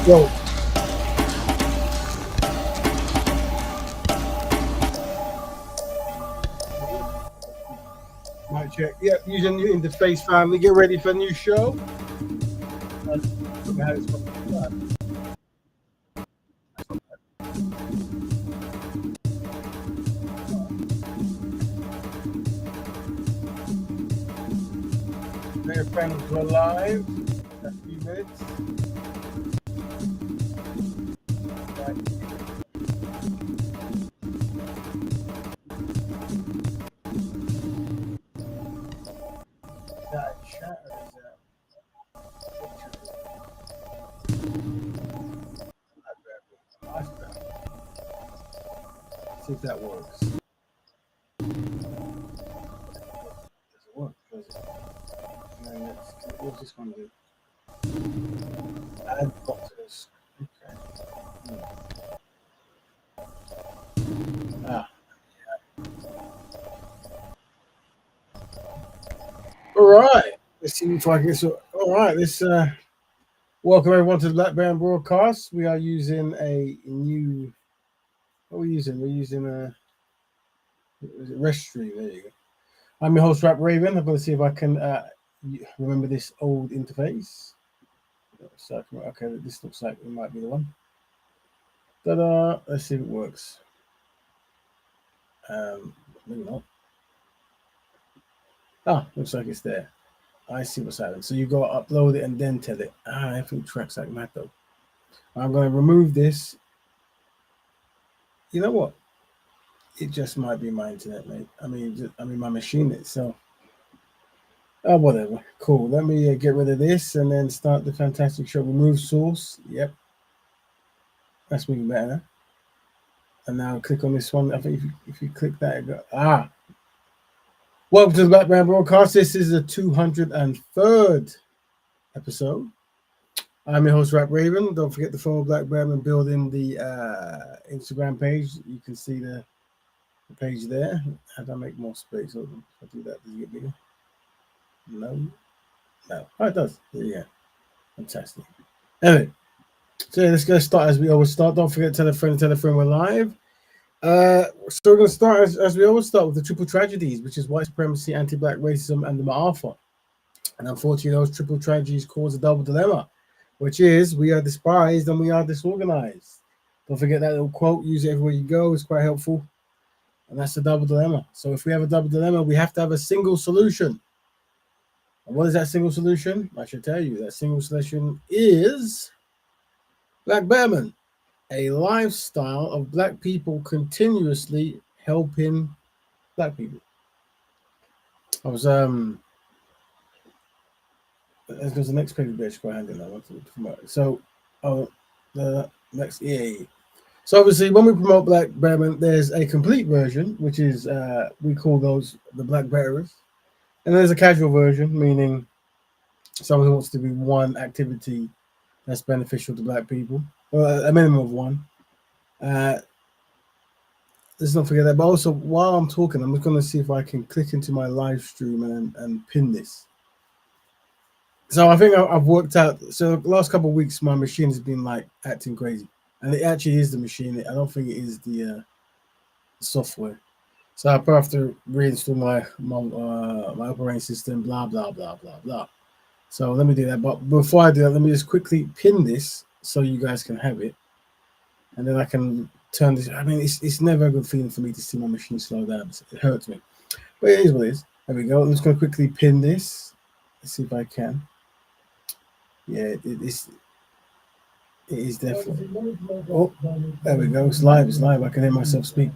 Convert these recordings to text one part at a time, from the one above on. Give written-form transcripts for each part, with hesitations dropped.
Yo. Mic check. Yep, using new interface, family. Get ready for a new show. Their panels were live. A few minutes. Right. That chat is see if that works. Does it work? Does it? And then what's this one do? Add boxes. Okay. Ah. All right. Let's see if I can. All right. Let's welcome everyone to the Black Band broadcast. We are using a new. What are we using? We're using a rest stream. There you go. I'm your host, Rap Raven. I'm going to see if I can remember this old interface. So, okay, this looks like it might be the one. Ta-da! Let's see if it works. Maybe not. Ah, looks like it's there. I see what's happening. So you go upload it and then tell it. Everything tracks like mad though. I'm going to remove this. You know what? It just might be my internet, mate. I mean my machine itself. Oh, whatever. Cool. Let me get rid of this and then start the fantastic show. Remove source. Yep. That's moving better. And now click on this one. I think if you click that, it go, Welcome to the Black Band broadcast. This is the 203rd episode. I'm your host, Rap Raven. Don't forget to follow Black Band and build in the Instagram page. You can see the page there. How do I make more space? If I do that, does it get bigger? No. Oh, it does. There you go. Fantastic. Anyway, so let's go start as we always start. Don't forget to tell a friend we're live. So we're going to start as we always start with the triple tragedies, which is white supremacy, anti-black racism, and the Ma'afa. And unfortunately, those triple tragedies cause a double dilemma, which is we are despised and we are disorganized. Don't forget that little quote. Use it everywhere you go. It's quite helpful. And that's the double dilemma. So if we have a double dilemma, we have to have a single solution. And what is that single solution? I should tell you. That single solution is Black Betterment, a lifestyle of black people continuously helping black people. I was there's the next page bitch quite handy now. So the next So obviously when we promote Black Betterment, there's a complete version, which is we call those the Black Betterers. And there's a casual version, meaning someone who wants to do one activity that's beneficial to black people, or a minimum of one. Let's not forget that. But also, while I'm talking, I'm just going to see if I can click into my live stream and pin this. So I think I've worked out. So the last couple of weeks, my machine has been like acting crazy, and it actually is the machine. I don't think it is the software. So I probably have to reinstall my operating system. Blah blah blah blah blah. So let me do that. But before I do that, let me just quickly pin this so you guys can have it, and then I can turn this. I mean, it's never a good feeling for me to see my machine slow down. It hurts me, but it is what it is. There we go. I'm just going to quickly pin this. Let's see if I can. Yeah, it is definitely. Oh, there we go. It's live. It's live. I can hear myself speak.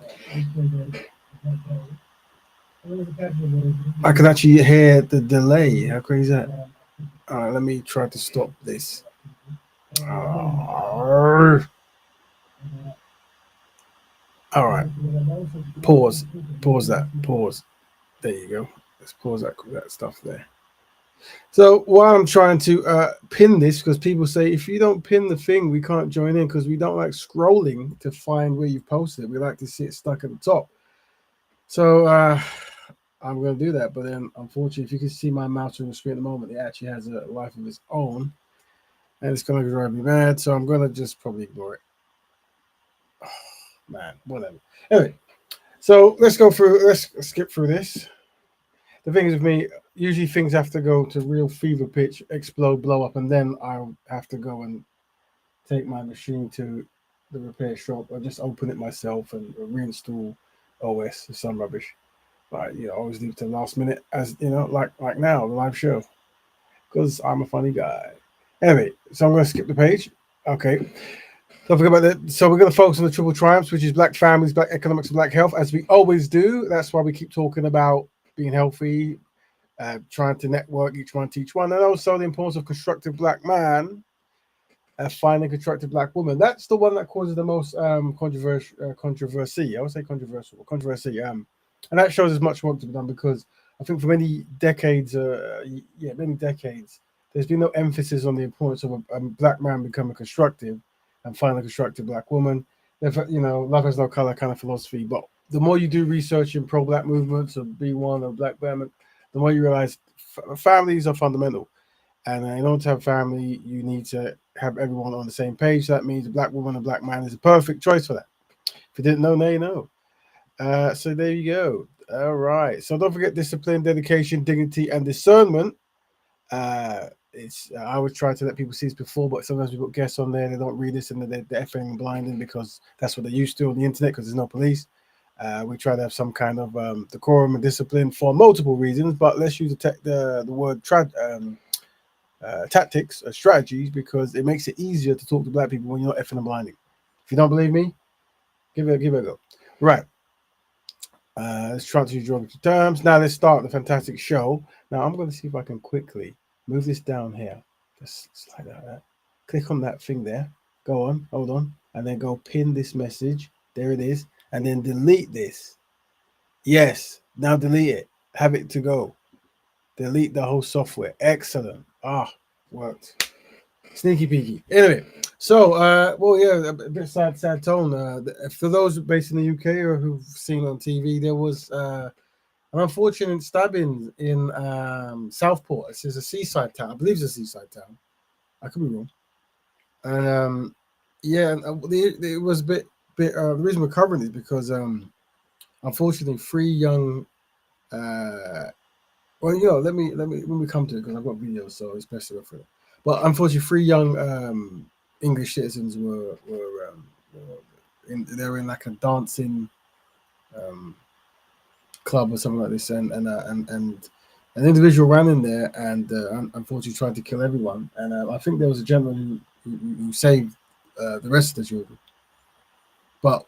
I can actually hear the delay. How crazy is that? All right, let me try to stop this. All right. Pause that. Pause. There you go. Let's pause that stuff there. So while I'm trying to pin this, because people say if you don't pin the thing, we can't join in because we don't like scrolling to find where you've posted it. We like to see it stuck at the top. So I'm going to do that. But then, unfortunately, if you can see my mouse on the screen at the moment, it actually has a life of its own. and it's gonna drive me mad. So I'm gonna just probably ignore it. Oh, man, whatever. Anyway, so let's go through. Let's skip through this. The thing is with me, usually things have to go to real fever pitch, explode, blow up, and then I'll have to go and take my machine to the repair shop or just open it myself and reinstall OS or some rubbish. But always leave it to the last minute, as like now the live show, because I'm a funny guy. Anyway, so I'm going to skip the page. Okay. Don't forget about that. So we're going to focus on the triple triumphs, which is black families, black economics, and black health, as we always do. That's why we keep talking about being healthy, trying to network each one teach one, and also the importance of constructive black man finding constructive black woman. That's the one that causes the most controversy. I would say controversy. And that shows there's much work to be done, because I think for many decades, there's been no emphasis on the importance of a black man becoming constructive and finding a constructive black woman. Love has no color kind of philosophy. But the more you do research in pro-black movements or B1 or black Betterment, the more you realize families are fundamental. And in order to have family, you need to have everyone on the same page. That means a black woman and a black man is a perfect choice for that. If you didn't know, now you know. So there you go. All right. So don't forget discipline, dedication, dignity, and discernment. I would try to let people see this before, but sometimes we put guests on there, they don't read this, and they're effing and blinding because that's what they're used to on the internet, because there's no police. We try to have some kind of decorum and discipline for multiple reasons, but let's use the word tactics or strategies, because it makes it easier to talk to black people when you're not effing and blinding. If you don't believe me, give it a go. Right. Let's try to use geography terms. Now let's start the fantastic show. Now I'm going to see if I can quickly move this down here. Just slide that. Click on that thing there. Go on, hold on, and then go pin this message. There it is, and then delete this. Yes, now delete it. Have it to go. Delete the whole software. Excellent. Worked. Sneaky peeky. Anyway, so a bit sad tone. For those based in the UK or who've seen on TV, there was an unfortunate stabbing in Southport. It's a seaside town. I believe it's a seaside town. I could be wrong. And it was a bit. The reason we're covering it is because unfortunately, 3 young. Let me when we come to it, because I've got videos, so it's best to go through it. But unfortunately, 3 young English citizens were in like a dancing club or something like this, and an individual ran in there and unfortunately tried to kill everyone. And I think there was a gentleman who saved the rest of the children. But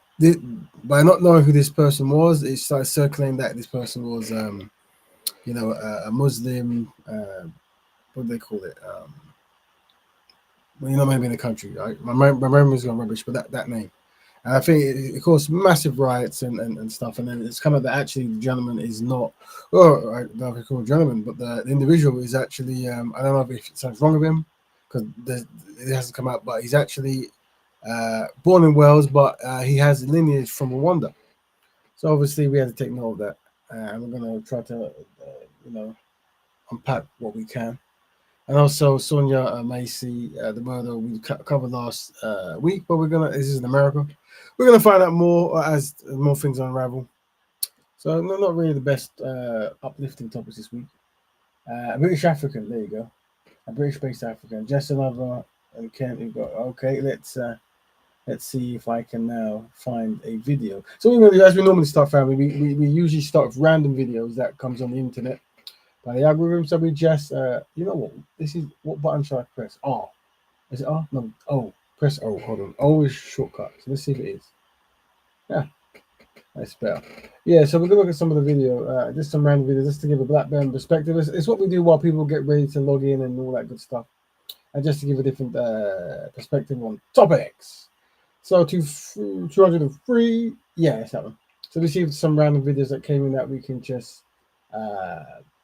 by not knowing who this person was, it started circling that this person was a Muslim, what do they call it? Maybe in the country. Right? My memory's gone rubbish, but that name. And I think it caused massive riots and stuff. And then it's come out that actually the gentleman is not, I don't know if it's called gentleman, but the individual is actually, I don't know if something's wrong with him, because it hasn't come out, but he's actually born in Wales, but he has lineage from Rwanda. So obviously we had to take note of that. And we're going to try to, unpack what we can. And also Sonya Massey, the murder we covered last week, but this is in America. We're going to find out more as more things unravel. So not really the best uplifting topics this week. A British African, there you go. A British-based African. Just another, okay, let's see if I can now find a video. So we're going to do, as we normally start, family, we usually start with random videos that comes on the internet by the algorithm. So we just, what button should I press? R. Is it R? No, O. Press O. Hold on. O is shortcut. So let's see if it is. Yeah, that's better. Yeah, so we're going to look at some of the video, just some random videos, just to give a black band perspective. It's what we do while people get ready to log in and all that good stuff. And just to give a different perspective on topics. So 203, yeah, it's that one. So we see some random videos that came in that we can just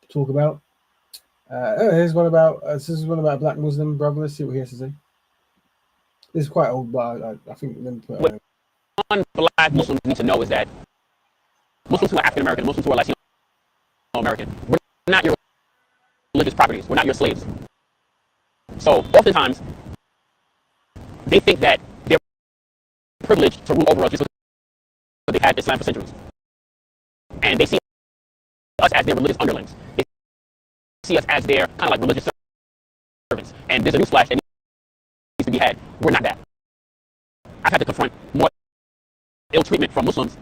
talk about. Here's one about this is one about a black Muslim brother. Let's see what he has to say. This is quite old, but I think what black Muslims need to know is that Muslims who are African American, Muslims who are Latino American, we're not your religious properties. We're not your slaves. So oftentimes they think that they're privileged to rule over us just because they've had Islam for centuries. And they see us as their religious underlings. They see us as their kind of like religious servants. And there's a newsflash that needs to be had. We're not that. I've had to confront more ill treatment from Muslims,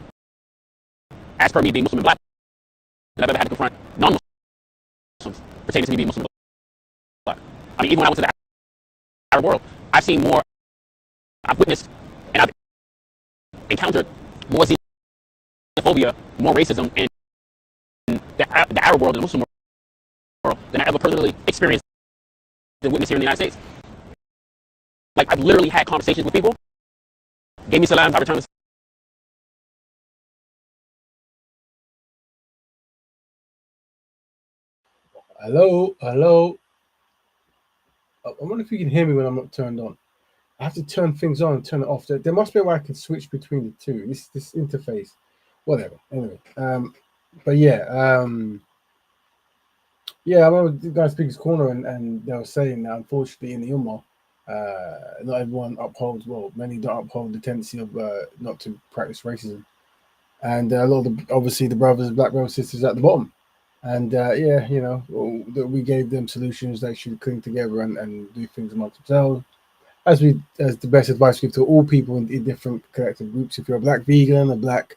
as per me being Muslim and black, than I've ever had to confront non-Muslims pertaining to me being Muslim and black. I mean, even when I went to the Arab world, I've seen more, I've witnessed, and I've encountered more xenophobia, more racism in the Arab world and the Muslim world than I ever personally experienced and witnessed here in the United States. Like, I've literally had conversations with people, gave me salams, I returned the Hello. I wonder if you can hear me when I'm not turned on. I have to turn things on and turn it off. There must be a way I can switch between the two. This interface, whatever. Anyway, but yeah, I remember the guy Speaker's Corner, and they were saying that unfortunately in the Ummah, not everyone upholds. Well, many don't uphold the tendency of not to practice racism, and a lot of obviously the black brothers, sisters at the bottom. And we gave them solutions. They should cling together and do things amongst themselves. As the best advice we give to all people in different collective groups. If you're a black vegan, a black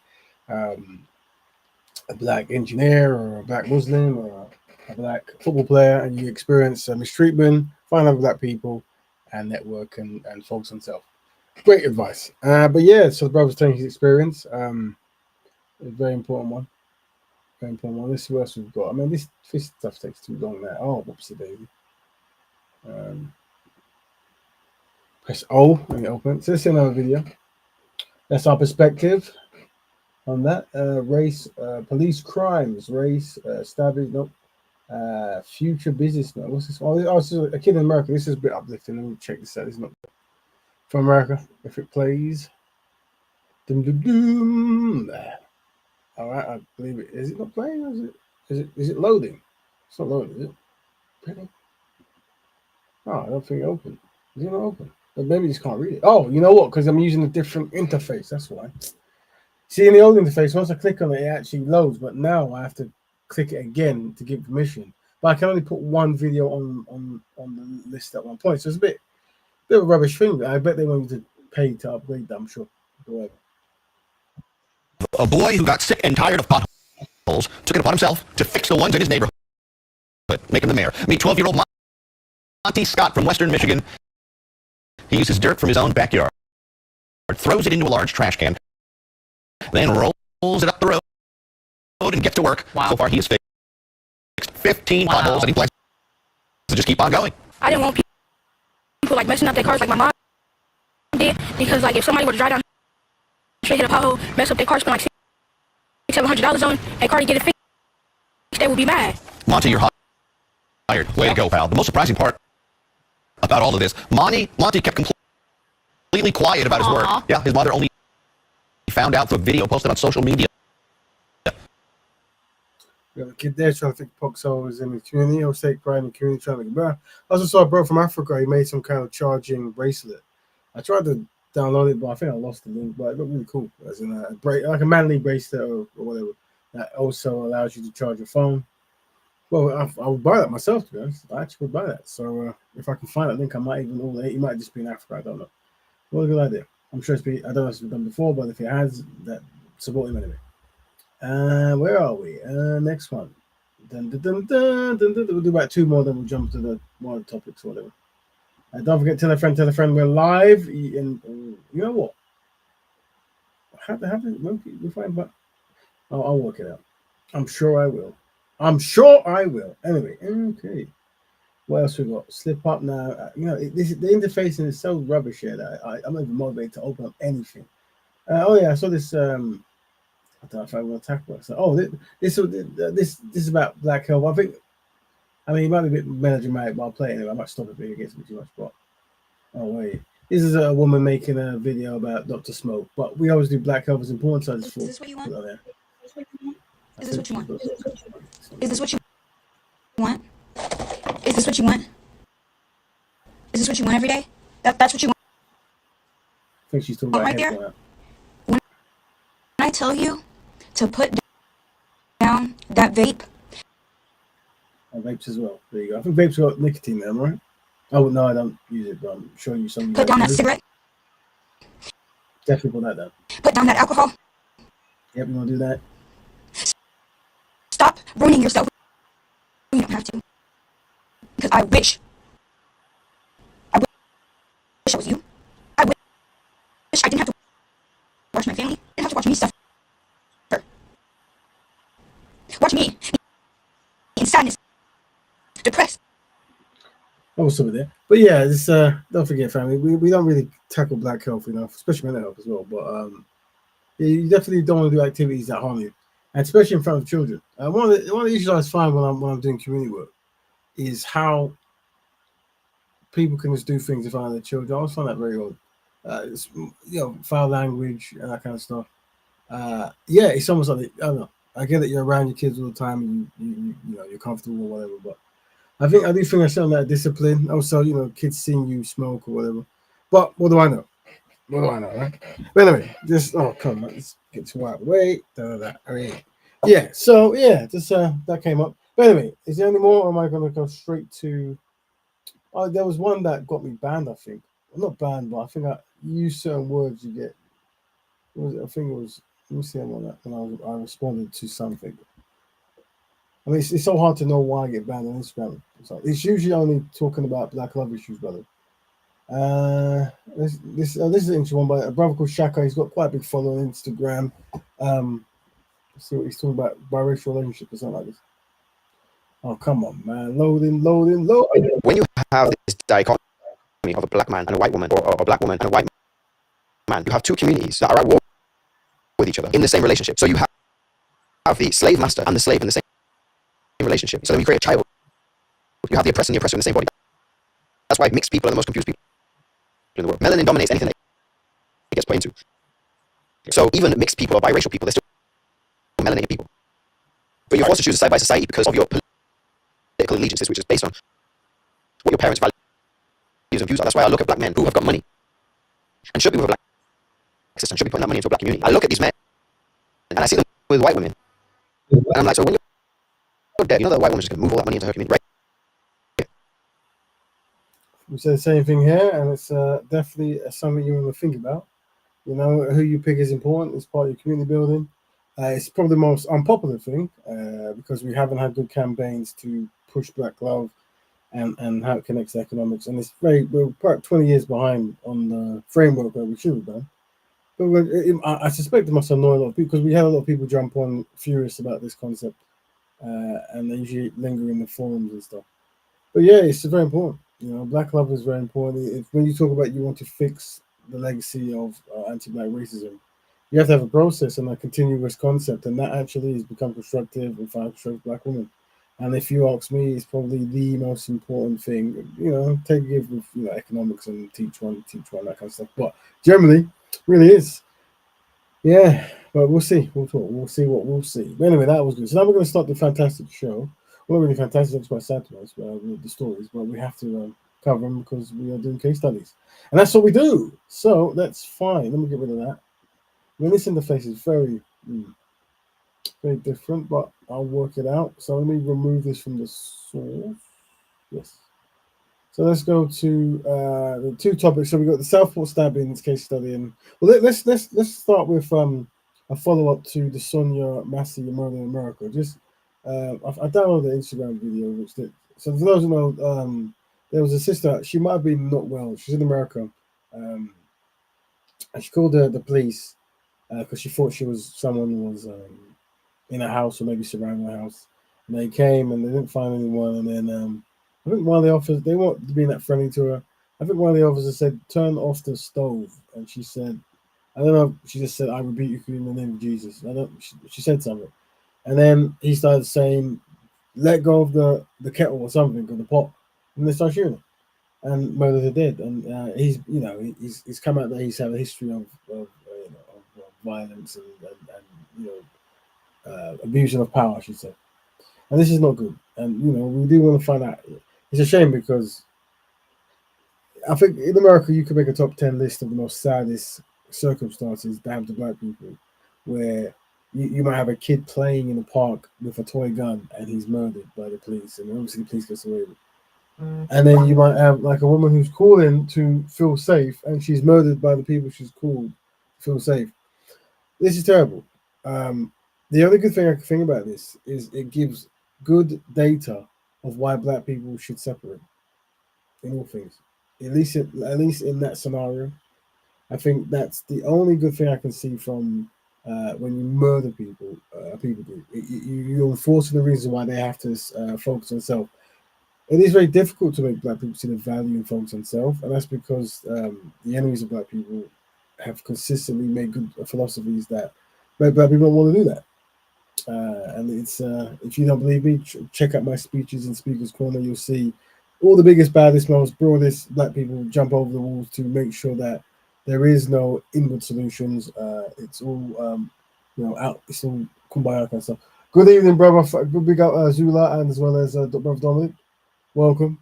engineer, or a black Muslim, or a black football player, and you experience mistreatment, find other black people and network and focus on self. Great advice. But yeah, so the brother's telling his experience. A very important one. Very important one. Let's see what else we've got. I mean, this stuff takes too long now. Oh, whoopsie daisy. Press O when it opens. So this is another video. That's our perspective on that. Race, police crimes, race, stabbings, nope. Future businessman. What's this? Oh, this is a kid in America. This is a bit uplifting. Let me check this out. This is not from America. If it plays. Dum, dum, dum. All right, I believe it. Is it not playing? Or is it loading? It's not loading, is it? Really? Oh, I don't think it opened. Is it not open? But maybe you just can't read it. Oh, you know what? Because I'm using a different interface. That's why. See, in the old interface, once I click on it, it actually loads. But now I have to click it again to give permission. But I can only put one video on the list at one point. So it's a bit of a rubbish thing. I bet they want me to pay to upgrade that, I'm sure. Whatever. A boy who got sick and tired of potholes took it upon himself to fix the ones in his neighborhood, make him the mayor. Meet 12-year-old Monty Scott from Western Michigan. He uses dirt from his own backyard, throws it into a large trash can, then rolls it up the road and gets to work. Wow. So far, he has fixed 15 potholes, and he plans to just keep on going. I didn't want people like messing up their cars like my mom did, because like if somebody were to drive down straight, hit a pothole, mess up their car, spend like $600-700 on, and car to get it fixed, they would be mad. Monty, you're hired. Way to go, pal. The most surprising part about all of this, Monty kept completely quiet about his work. Yeah, his mother only found out through a video posted on social media. We have a kid there trying to think Poxo in the community, or state pride in the community, trying to get better. I also saw a bro from Africa. He made some kind of charging bracelet. I tried to download it, but I think I lost the link. But it looked really cool, as in like a manly bracelet or whatever that also allows you to charge your phone. Well, I would buy that myself, to be honest. I actually would buy that. So if I can find that link, I might even order it. It might just be in Africa. I don't know. What a good idea. I'm sure I don't know if it's been done before, but if it has, that support him anyway. Where are we? Next one. Dun, dun, dun, dun, dun, dun. We'll do about two more, then we'll jump to the one of the topics or whatever. Don't forget, tell a friend, we're live. And you know what? How when we find, but I'll work it out. I'm sure I will. Anyway, okay. What else we got? Slip up now. The interfacing is so rubbish here that I'm not even motivated to open up anything. I saw this. I don't know if I will attack what. So, this is about black health. I mean, it might be a bit melodramatic while playing it. I might stop it, but it gets me too much. But wait, this is a woman making a video about not to smoke. But we always do black health is important. So I just Is this what you want? Is this what you want? Is this what you want? Is this what you want? Is this what you want every day? That's what you want think she's talking about Right head there. going out. When I tell you to put down that vape, And vapes as well. There you go. I think vapes got nicotine in them, right? Oh no, I don't use it, but I'm sure you some of you put guys down that do. cigarette, Definitely put that down. put down that alcohol. Yep, you want to do that? Stop ruining yourself. You don't have to. Because I wish I was you. I wish I didn't have to watch my family. Didn't have to watch me suffer. Watch me in sadness, depressed. Oh, some of there. But yeah, this don't forget, family. We don't really tackle black health enough, especially mental health as well. But yeah, you definitely don't want to do activities that harm you, and especially in front of children. One of the issues I find when I'm doing community work is how people can just do things in front of their children. I always find that very odd. It's, foul language and that kind of stuff. Yeah, it's almost like I don't know. I get that you're around your kids all the time and you know you're comfortable or whatever, but I do think I show that discipline. Also, kids seeing you smoke or whatever. But what do I know? What do I know, right? But anyway, just come on, let's get to out. Wait, yeah. So yeah, just that came up. But anyway, is there any more? Or am I going to go straight to? Oh, there was one that got me banned. I think, well, not banned, but I think I used certain words. You get. What was it? I think it was. Let me see on that when I responded to something. I mean, it's so hard to know why I get banned on Instagram. It's usually only talking about black love issues, brother. This is an interesting one by a brother called Shaka. He's got quite a big following on Instagram. Let's see what he's talking about, biracial relationship or something like this. Oh, come on, man. Loading. When you have this dichotomy of a black man and a white woman, or a black woman and a white man, you have two communities that are at war with each other in the same relationship. So you have the slave master and the slave in the same relationship. So then you create a child. You have the oppressor and the oppressor in the same body. That's why mixed people are the most confused people in the world. Melanin dominates anything that it gets put into. So even mixed people or biracial people, they're still melanated people. But you're forced to choose a side by society because of your political allegiances, which is based on what your parents' values and views are. That's why I look at black men who have got money and should be with a black sister and should be putting that money into a black community. I look at these men and I see them with white women. And I'm like, so when you're dead, that white woman's just going to move all that money into her community, right? We say the same thing here, and it's definitely something you want to think about. Who you pick is important. It's part of your community building. It's probably the most unpopular thing because we haven't had good campaigns to push black love and how it connects to economics. And we're about 20 years behind on the framework that we should have done. But I suspect it must annoy a lot of people because we had a lot of people jump on furious about this concept and they usually linger in the forums and stuff. But yeah, it's very important. Black love is very important. When you talk about you want to fix the legacy of anti-black racism, you have to have a process and a continuous concept, and that actually has become constructive and find constructive black women. And if you ask me, it's probably the most important thing. Take a give with economics and teach one, that kind of stuff. But generally, really is. Yeah, but we'll see. We'll talk. We'll see what we'll see. But anyway, that was good. So now we're going to start the fantastic show. Well, not really fantastic. It's quite sad to us, with the stories, but we have to cover them because we are doing case studies, and that's what we do. So that's fine. Let me get rid of that. I mean, this interface is very, very different, but I'll work it out. So let me remove this from the source. Yes. So let's go to the two topics. So we got the Southport stabbings case study, and let's start with a follow up to the Sonya Massey murder in America. Just I downloaded the Instagram video, which did. So for those who know, there was a sister. She might have been not well. She's in America, and she called the police because she thought someone was in a house or maybe surrounding the house. And they came and they didn't find anyone. And then I think one of the officers, they weren't being that friendly to her. I think one of the officers said, "Turn off the stove." And she said, I don't know, she just said, "I rebuke you in the name of Jesus." She said something. And then he started saying, "Let go of the kettle or something, or the pot." And they started shooting him and murdered her dead. And he's come out that he's had a history of violence and abusing of power, I should say. And this is not good. And we do want to find out. It's a shame because I think in America you could make a top 10 list of the most saddest circumstances that happen to black people, where you might have a kid playing in a park with a toy gun and he's murdered by the police, and obviously the police gets away with it. And then you might have like a woman who's calling to feel safe and she's murdered by the people she's called to feel safe. This is terrible. Um, the only good thing I can think about this is it gives good data of why black people should separate in all things. At least in that scenario, I think that's the only good thing I can see from when you murder people, people do. You're enforcing the reason why they have to focus on self. It is very difficult to make black people see the value and focus on self, and that's because the enemies of black people have consistently made good philosophies that make black people don't want to do that. And it's if you don't believe me, check out my speeches in Speaker's Corner. You'll see all the biggest, baddest, most broadest black people jump over the walls to make sure that there is no inward solutions. It's all out. It's all kumbaya kind of stuff. Good evening, brother. Good big up Zula and as well as brother Dominic. Welcome.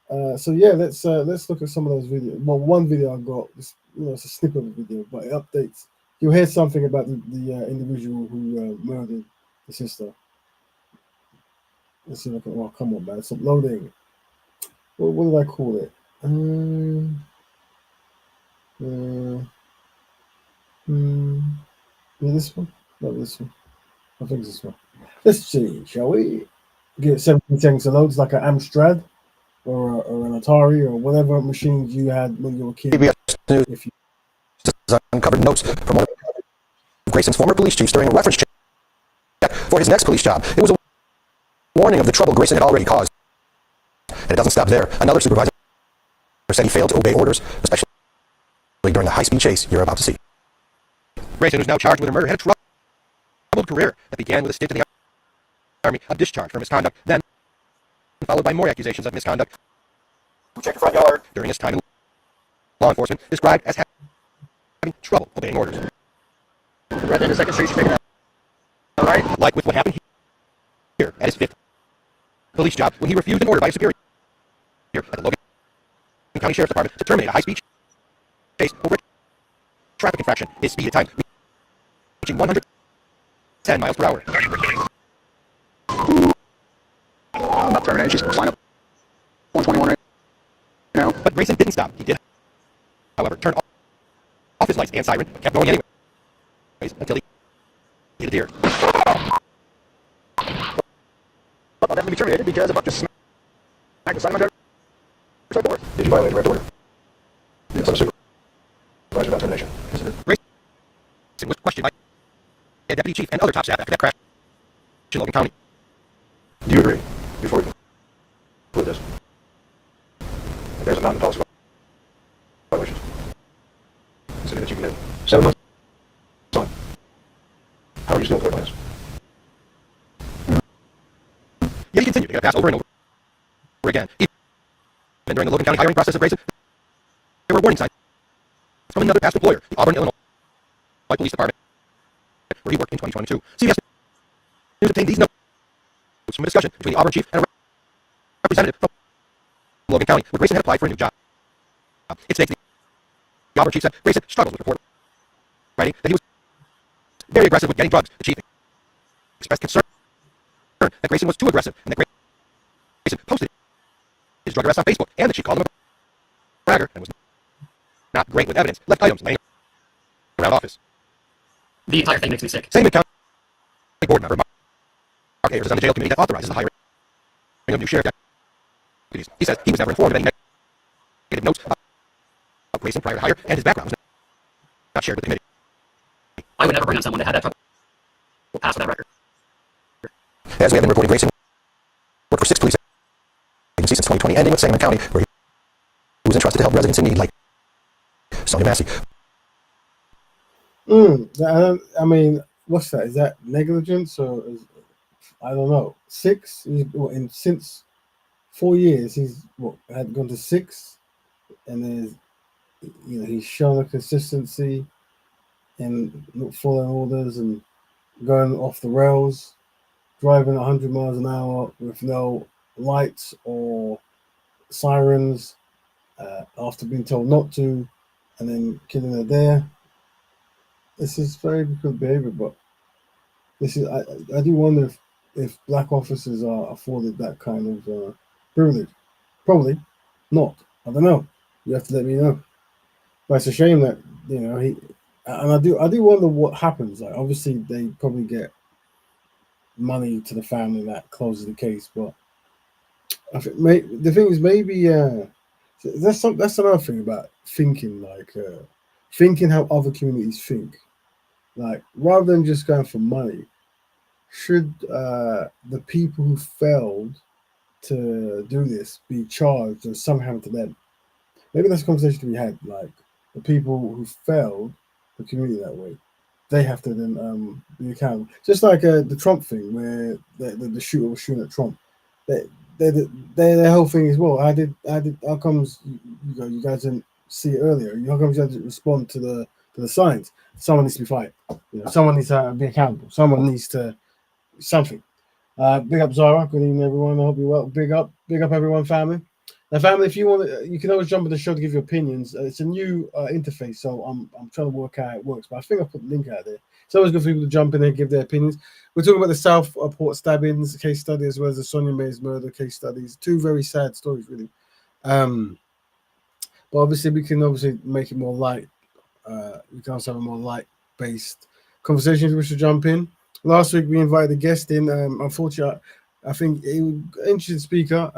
So yeah, let's look at some of those videos. Well, one video I got, it's a snippet of a video, but it updates. You'll hear something about the individual who murdered the sister. Let's see if I can. Oh, come on, man! Stop loading. What did I call it? This one? Not this one. I think it's this one. Let's see, shall we? Get 17 seconds to load. It's like an Amstrad or an Atari or whatever machines you had when you were a kid. PBS News If you uncovered notes from one of Grayson's former police chiefs during a reference check for his next police job. It was a warning of the trouble Grayson had already caused. And it doesn't stop there. Another supervisor said he failed to obey orders, especially during the high-speed chase you're about to see. Grayson, who's now charged with a murder, had a troubled career that began with a stint in the Army, a discharge for misconduct, then followed by more accusations of misconduct. Who checked the front yard during his time in law enforcement, described as having trouble obeying orders. Right in the second street, figured out. All right. Like with what happened here at his fifth police job when he refused an order by a superior at the Logan County Sheriff's Department to terminate a high-speed chase over a traffic infraction. His speed at time reaching 110 miles per hour. I'm about terminated. She's flying up 121 right now. But Grayson didn't stop. He did, however, turn off his lights and siren, but kept going anyways until he hit a deer. I'll definitely be terminated because I'm just smack the side of my driver's door. Did you violate direct order? Yes, I'm a supervisor about termination. Grayson was questioned by a deputy chief and other top staff after that crash in Logan County. Do you agree, before we conclude this, that there's a mountain policy violations? Consider that you can 7 months on. How are you still employed by this? Yet he continued to get a pass over and over again. Even during the Logan County hiring process of Grayson, there were warning signs from another past employer, the Auburn, Illinois Police Department, where he worked in 2022. CBS News obtained these notes from a discussion between the Auburn chief and a representative from Logan County, where Grayson had applied for a new job. It states the Auburn chief said Grayson struggled with reporting, writing that he was very aggressive with getting drugs. The chief expressed concern that Grayson was too aggressive and that Grayson posted his drug arrest on Facebook and that she called him a bragger and was not great with evidence, left items laying around office. The entire thing makes me sick. Same County board member Mark Ayers is on the jail committee that authorizes the hiring of new sheriff deputies. He says he was never informed of any negative notes about Grayson prior to hire, and his background was not shared with the committee. I would never bring on someone that had that trouble. We'll pass with that record. As we have been reporting, Grayson worked for 6 police agencies since 2020, ending with Sangamon County, where he was entrusted to help residents in need like Sonya Massey. I mean, what's that? Is that negligence or I don't know? 6 since 4 years he's had gone to 6, and then he's shown a consistency in not following orders and going off the rails, driving 100 miles an hour with no lights or sirens, after being told not to, and then killing her there. This is very good behavior, but this is I do wonder if black officers are afforded that kind of privilege. Probably not. I don't know. You have to let me know. But it's a shame that he, and I do wonder what happens. Like obviously they probably get money to the family that closes the case, but I think the thing is maybe that's another thing about thinking, like thinking how other communities think. Like rather than just going for money, should the people who failed to do this be charged or something happened to them? Maybe that's a conversation to be had. Like the people who failed the community that way, they have to then be accountable. Just like the Trump thing, where the shooter was shooting at Trump. They, their whole thing is, well, how comes you guys didn't see it earlier? How comes you had to respond to the signs? Someone needs to be fired. Someone needs to be accountable. Someone needs to something. Big up Zara. Good evening, everyone. I hope you're well. Big up everyone, family. Now, family, if you want, you can always jump on the show to give your opinions. It's a new interface, so I'm trying to work out how it works. But I think I put the link out there. It's always good for people to jump in and give their opinions. We're talking about the Southport stabbings case study as well as the Sonya Massey murder case studies. Two very sad stories, really. But obviously, we can make it more light. We can also have a more light-based conversations. We should jump in. Last week we invited a guest in. Unfortunately, I think he was an interesting speaker.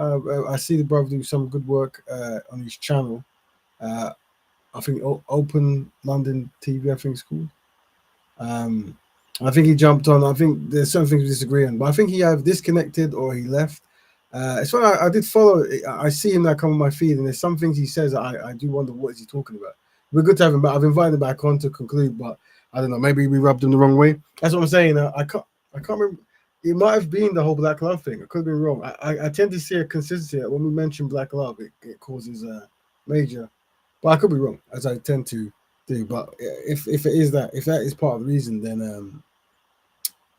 I see the brother do some good work on his channel. I think Open London TV, I think it's called. I think he jumped on. I think there's some things we disagree on, but I think he either disconnected or he left. It's funny. I did follow. I see him now come on my feed, and there's some things he says I do wonder what is he talking about. We're good to have him back. I've invited him back on to conclude, but I don't know. Maybe we rubbed him the wrong way. That's what I'm saying. I can't remember. It might have been the whole Black Love thing. I could have been wrong. I tend to see a consistency when we mention Black Love, it causes a major. But I could be wrong, as I tend to do. But if it is that, if that is part of the reason, then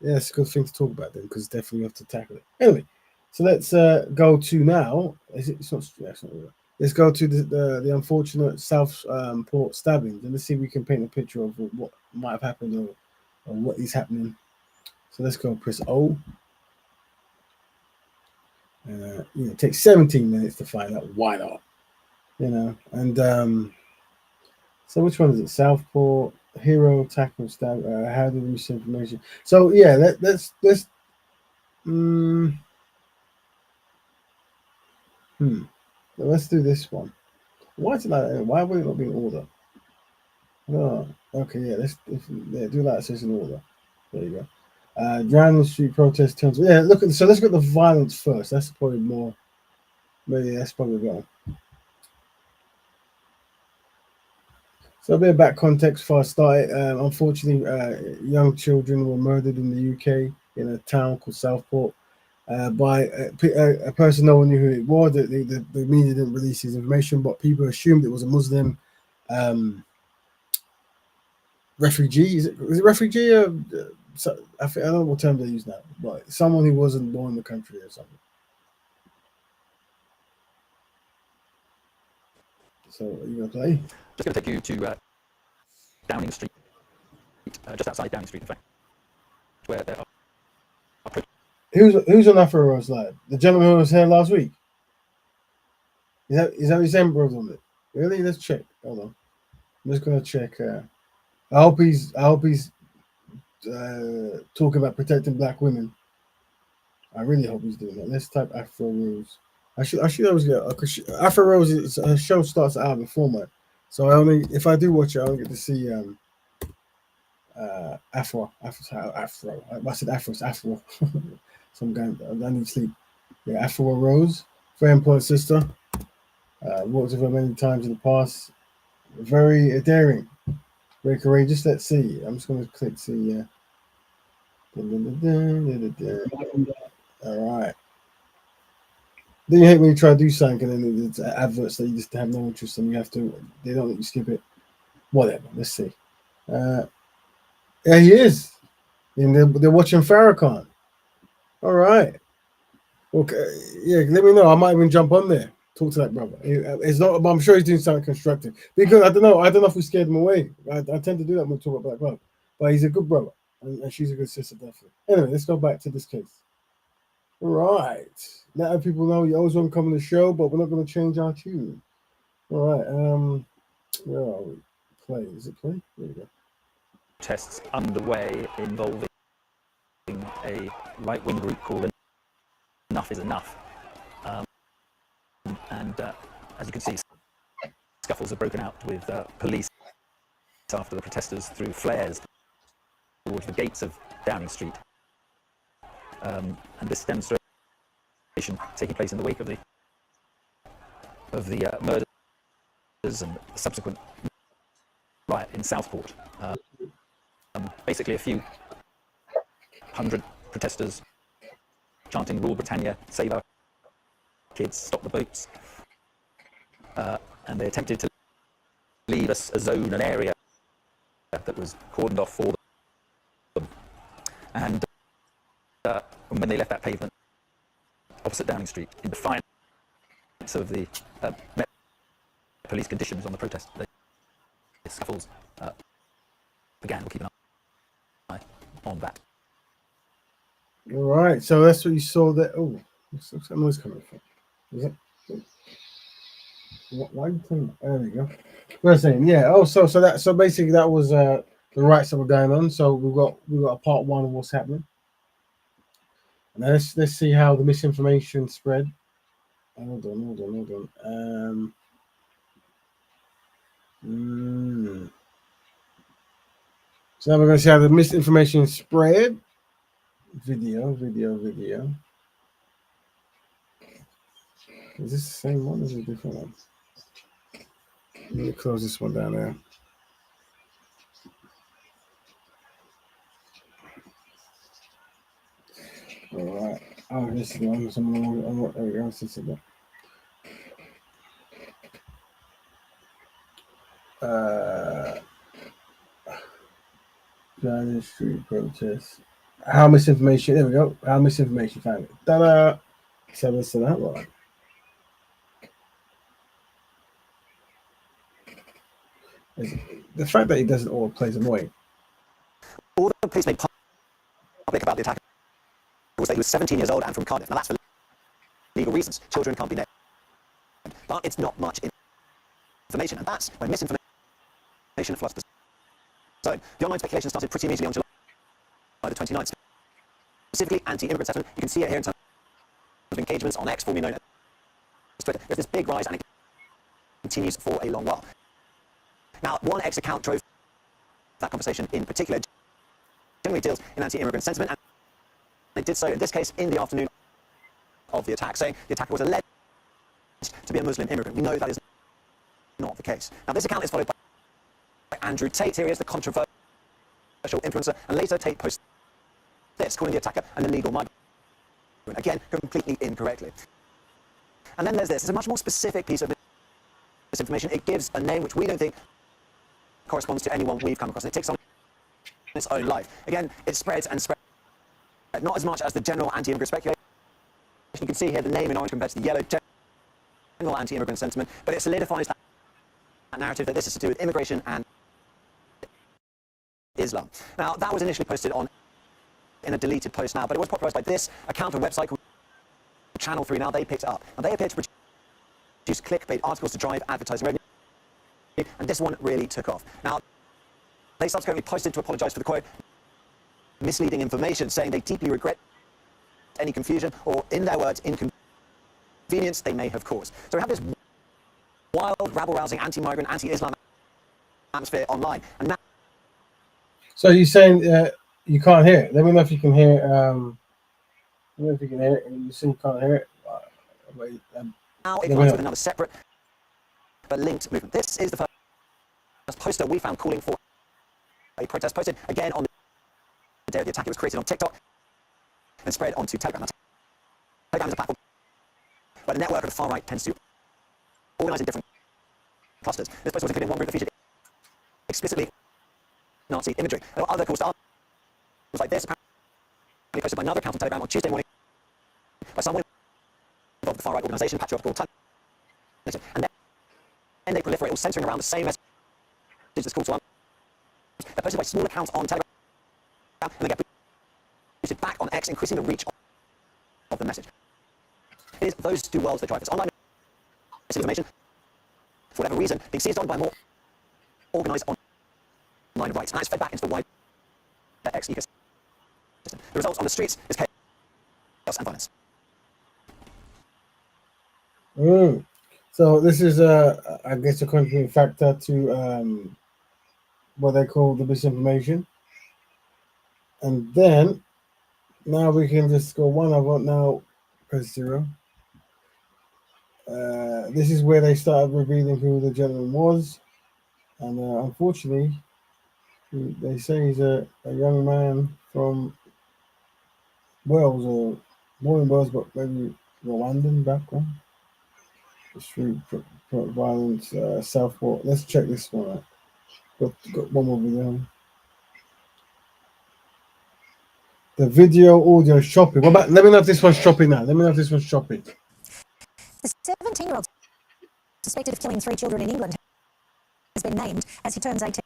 yeah, it's a good thing to talk about then, because definitely we have to tackle it. Anyway, so let's go to now. It's not. Yeah, it's not real. Let's go to the unfortunate Southport stabbings, and let's see if we can paint a picture of what might have happened or what is happening. So let's go press O. It takes 17 minutes to find out why not. And so which one is it? Southport hero tackle stab. How do we receive information? So yeah, let's. Let's do this one. Why is it like that? Why would it not be in order? Oh, okay, yeah, let's do that. It says in order. There you go. Drowning street protest turns. Yeah, let's look at the violence first. That's probably more. Maybe that's probably better. So a bit of back context before I started. Unfortunately, young children were murdered in the UK in a town called Southport by a person no one knew who it was. The media didn't release his information, but people assumed it was a Muslim refugee. Is it refugee? I don't know what term they use now, but someone who wasn't born in the country or something. So are you gonna play? Just going to take you to Downing Street, just outside Downing Street, in fact, where there are. Who's on Afro Rose Live? The gentleman who was here last week. Is that his brother on it? Really? Let's check. Hold on. I'm just gonna check. I hope he's talking about protecting black women. I really hope he's doing that. Let's type Afro Rose. I should always get Afro Rose. Her show starts out in format, so if I do watch it, I don't get to see Afro. I said Afro. It's Afro. Some guy. I need sleep. Yeah, Afro Rose, very important sister. Worked with her many times in the past. Very daring, very courageous. Let's see. I'm just going to click see. All right. Then you hate when you try to do something and then it's adverts that you just have no interest in. They don't let you skip it. Whatever. Let's see. Yeah, he is. And they're watching Farrakhan. All right. Okay. Yeah, let me know. I might even jump on there. Talk to that brother. It's not. But I'm sure he's doing something constructive because I don't know. I don't know if we scared him away. I tend to do that when we talk about Black brother, but he's a good brother, and she's a good sister, definitely. Anyway, let's go back to this case. Right. Now people know you always want to come on the show, but we're not going to change our tune. All right. Where are we? Play. Is it play? There we go. Tests underway involving a right-wing group called Enough is Enough. As you can see, scuffles have broken out with police after the protesters threw flares towards the gates of Downing Street. And this demonstration taking place in the wake of the murders and the subsequent riot in Southport. Basically, a few hundred protesters chanting "Rule Britannia, save our kids, stop the boats," and they attempted to leave us a zone, an area that was cordoned off for them. And when they left that pavement opposite Downing Street, in defiance of the police conditions on the protest, the scuffles began. We'll keep an eye on that. All right. So that's what you saw there. Oh, what's that noise coming from? Is it? Why are you telling? There we go. We're saying, yeah. Oh, so basically that was the rights that were going on. So we got a part one of what's happening. Now let's see how the misinformation spread. Hold on. So now we're going to see how the misinformation spread. Video. Is this the same one or is it a different one? Let me close this one down there. All right. Oh, this is the one. There we go. Let's see that. Downing Street protest. How misinformation? There we go. How misinformation found it. Ta-da! So listen to that one. The fact that he doesn't all plays annoying. All the police made public about the attack was that he was 17 years old and from Cardiff. Now that's for legal reasons. Children can't be named. But it's not much information, and that's when misinformation floods the zone. The online speculation started pretty immediately on July the 29th. Specifically anti-immigrant sentiment. You can see it here in terms of engagements on X, formerly known as Twitter. There's this big rise and it continues for a long while. Now, one X account drove that conversation in particular, generally deals in anti-immigrant sentiment, and they did so in this case in the afternoon of the attack, saying the attacker was alleged to be a Muslim immigrant. We know that is not the case. Now, this account is followed by Andrew Tate. Here he is, the controversial influencer, and later Tate posts this, calling the attacker an illegal migrant. Again, completely incorrectly. And then there's this. It's a much more specific piece of misinformation. It gives a name which we don't think corresponds to anyone we've come across. And it takes on its own life. Again, it spreads and spreads. Not as much as the general anti-immigrant speculation. You can see here the name in orange compared to the yellow, general anti-immigrant sentiment, but it solidifies that narrative that this is to do with immigration and Islam. Now, that was initially posted in a deleted post now, but it was popularized by this account and website called Channel 3. Now they picked it up. Now they appear to produce clickbait articles to drive advertising revenue, and this one really took off. Now, they subsequently posted to apologize for the quote, misleading information, saying they deeply regret any confusion or, in their words, inconvenience they may have caused. So we have this wild, rabble-rousing, anti-migrant, anti-Islam atmosphere online. And now, so you're saying you can't hear it? Let me know if you can hear it. Let me know if you can hear it. You say you can't hear it. Now it runs with another separate but linked movement. This is the first poster we found calling for a protest, posted again on the day of the attack. It was created on TikTok and spread onto Telegram. Now, Telegram is a platform where the network of the far right tends to organize in different clusters. This poster was included in one group that featured explicitly Nazi imagery. There were other cool stuff like this, apparently posted by another account on Telegram on Tuesday morning by someone involved with the far right organization, patriotical And then they proliferate, all centering around the same message that's called to arms. They're posted by small accounts on Telegram, and they get boosted back on X, increasing the reach of the message. It is those two worlds that drive this. Online misinformation, for whatever reason, being seized on by more organised online rights, and that is fed back into the wider X ecosystem. The result on the streets is chaos and violence. So this is, I guess, a contributing factor to what they call the misinformation. And then now we can just go one over now, press 0. This is where they started revealing who the gentleman was, and unfortunately, they say he's a young man from Wales, or born in Wales, but maybe Rwandan background. Street violence, Southport. Let's check this one out. Got one more video. The video, audio, shopping. What about? Let me know if this one's shopping now. Let me know if this one's shopping. The 17-year-old suspected of killing 3 children in England has been named as he turns 18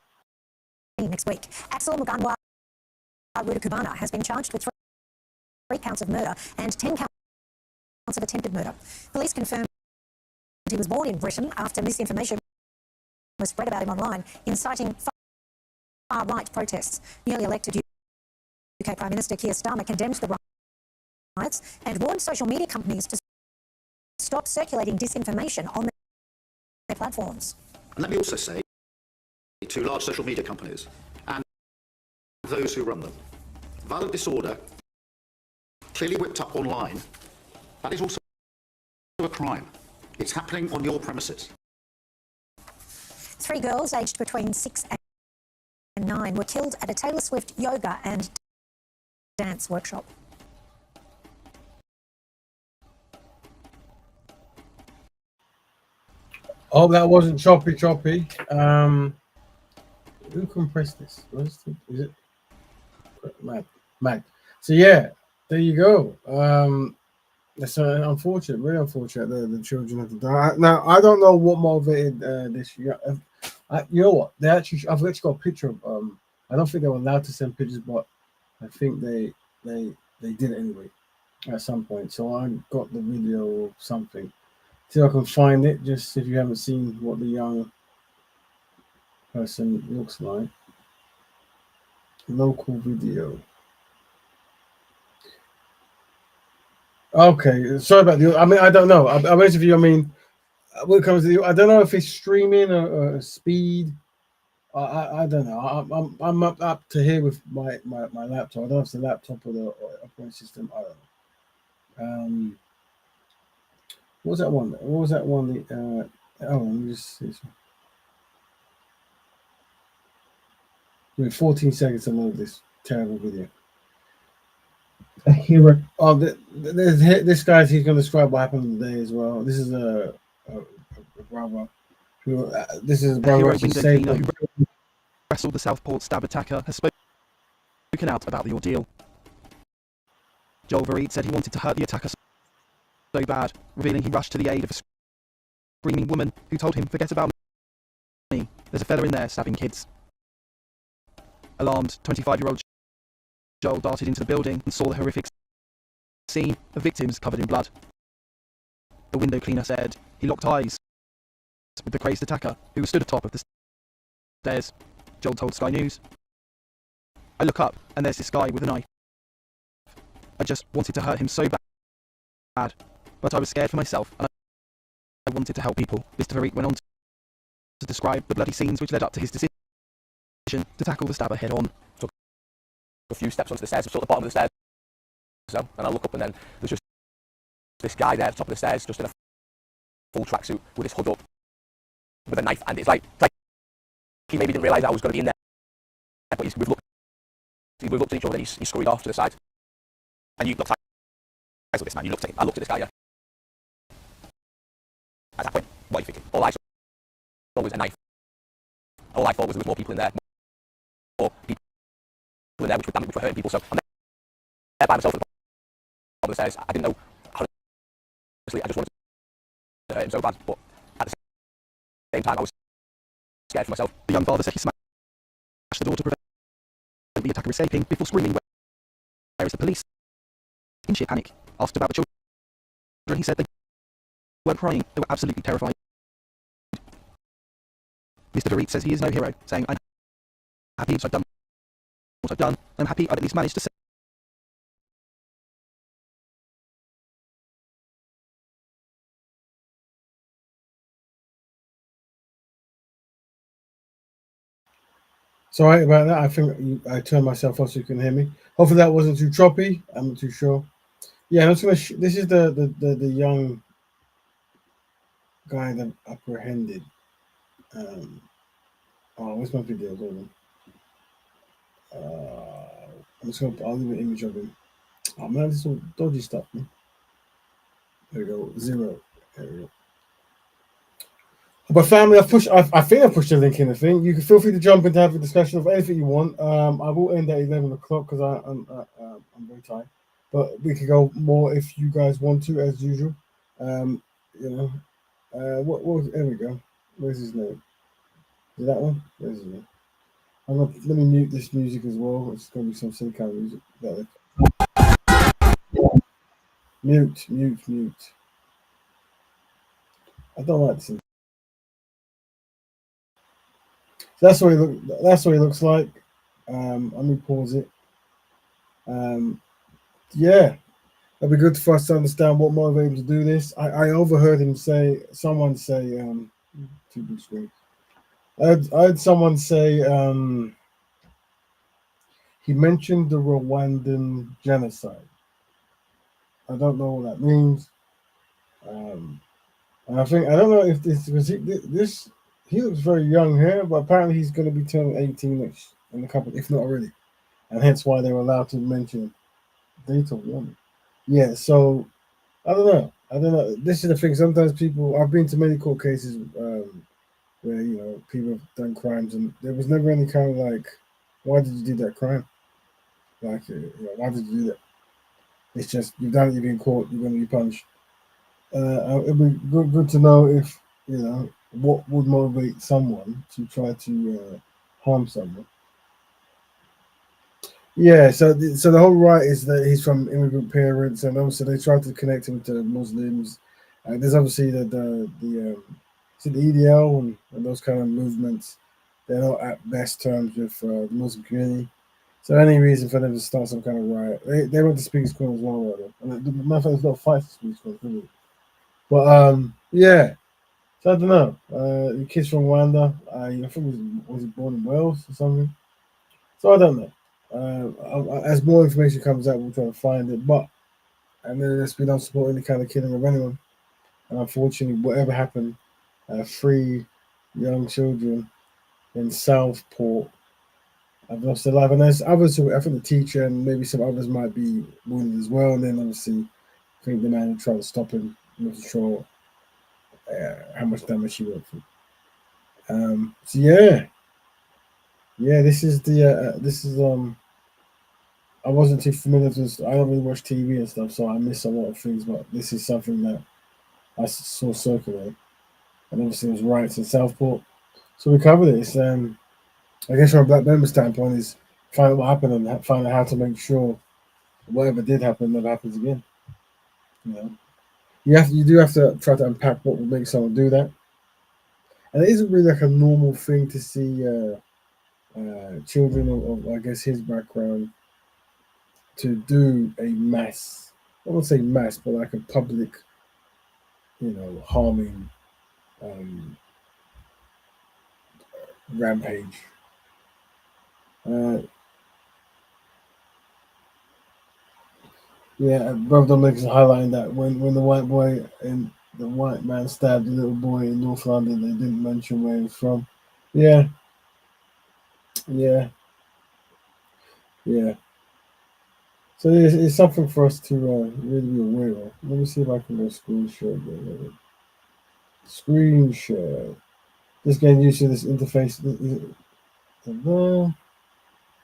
next week. Axel Muganwa Rudakubana has been charged with 3 counts of murder and 10 counts of attempted murder. Police confirmed he was born in Britain after misinformation was spread about him online, inciting far-right protests. Newly elected UK Prime Minister Keir Starmer condemned the riots and warned social media companies to stop circulating disinformation on their platforms. And let me also say to large social media companies and those who run them, violent disorder, clearly whipped up online, that is also a crime. It's happening on your premises. 3 girls aged between 6 and 9 were killed at a Taylor Swift yoga and dance workshop. Oh, that wasn't choppy. Who compressed this? Is it Mad? So yeah, there you go. That's unfortunate, very unfortunate. The children have to die. Now I don't know what motivated this. You know what? I've actually got a picture of. I don't think they were allowed to send pictures, but I think they did it anyway at some point. So I got the video of something. See if I can find it. Just if you haven't seen what the young person looks like. Local video. Okay, sorry about the. I mean, I don't know. I'm honest with you. I mean, when it comes to I don't know if it's streaming or speed. I don't know. I'm up to here with my laptop. I don't know if it's the laptop or the operating system. I don't know. What was that one? What was that one? Let me just see. Give me 14 seconds to load this terrible video. Oh, there's this guy's. He's going to describe what happened today as well. This is a brother. This is a brother who wrestled the Southport stab attacker has spoken out about the ordeal. Joel Vareed said he wanted to hurt the attacker so bad, revealing he rushed to the aid of a screaming woman who told him, "Forget about me. There's a fella in there stabbing kids." Alarmed, 25-year-old Joel darted into the building and saw the horrific scene of victims covered in blood. The window cleaner said he locked eyes with the crazed attacker, who stood atop of the stairs. Joel told Sky News, "I look up and there's this guy with a knife. I just wanted to hurt him so bad, but I was scared for myself and I wanted to help people." Mr. Vareed went on to describe the bloody scenes which led up to his decision to tackle the stabber head on. Took a few steps onto the stairs, I'm still at the bottom of the stairs, so, and I look up and then there's just this guy there at the top of the stairs, just in a full tracksuit with his hood up, with a knife, and it's like he maybe didn't realise I was going to be in there, but we've looked at each other and he's scurried off to the side. And you looked at this man, I looked at this guy, yeah. At that point, what are you thinking? All I saw was a knife. All I thought was there were more people in there, more people in there which were hurting people, so I'm there by myself at the bottom of the stairs. I didn't know, honestly, I just wanted to hurt him so bad, but same time, I was scared for myself. The young father said he smashed the door to prevent the attacker escaping before screaming, "Where is the police?" In sheer panic, asked about the children, he said they weren't crying, they were absolutely terrified. Mr. Farid says he is no hero, saying, "I'm happy I've done what I've done. I'm happy I've at least managed to save." Sorry about that. I think I turned myself off so you can hear me. Hopefully that wasn't too choppy. I'm not too sure. Yeah, I'm just gonna. This is the young guy that apprehended. Oh, where's my video? Hold on. I'm just gonna. I'll leave an image of him. Oh man, this is all dodgy stuff, man. There we go. 0. There we go. But family, I think I've pushed a link in the thing. You can feel free to jump in to have a discussion of anything you want. I will end at 11 o'clock because I'm very tired. But we can go more if you guys want to, as usual. You know, there we go. Where's his name? Is it that one? Where's his name? Let me mute this music as well. It's going to be some silly kind of music. Mute. I don't like this. That's what he looks like. Let me pause it. Yeah, it'd be good for us to understand what motivated him to do this. I overheard him say, someone say, too big screen. I heard someone say, he mentioned the Rwandan genocide. I don't know what that means. And I don't know if this, because he looks very young here, but apparently he's going to be turning 18 in a couple, if not already, and hence why they were allowed to mention data warning. Yeah, so I don't know. This is the thing. Sometimes I've been to many court cases where people have done crimes, and there was never any kind of like, why did you do that crime? Like, why did you do that? It's just you've done it. You've been caught. You're going to be punished. It'd be good to know if what would motivate someone to try to harm someone. Yeah, so the whole right is that he's from immigrant parents, and obviously they try to connect him to Muslims. There's obviously the EDL and those kind of movements. They're not at best terms with the Muslim community. So any reason for them to start some kind of riot, they went to Speaker's Corner as well. And matter of fact, there's no fight to Speaker's Corner, really. But yeah. So I don't know. The kid's from Rwanda. I think was he born in Wales or something? So I don't know. As more information comes out, we'll try to find it. But and then we don't support any kind of killing of anyone. And unfortunately, whatever happened, 3 young children in Southport have lost their life. And there's others who, I think the teacher and maybe some others might be wounded as well. And then obviously, I think the man who tried to stop him, I'm not sure how much damage he went through. So yeah. This is I wasn't too familiar with this. I don't really watch TV and stuff, so I miss a lot of things. But this is something that I saw circulate, and obviously it was riots in Southport. So we covered it. It's I guess from a black member standpoint is find out what happened and find out how to make sure whatever did happen never happens again. You do have to try to unpack what would make someone do that, and it isn't really like a normal thing to see children of I guess his background to do a mass, I won't say mass, but like a public, harming rampage. Brother Dominic is highlighting that when the white boy and the white man stabbed the little boy in North London, they didn't mention where he was from. Yeah. So it's something for us to really be aware of. Let me see if I can go screen share. Screen share. Just getting used to this interface. And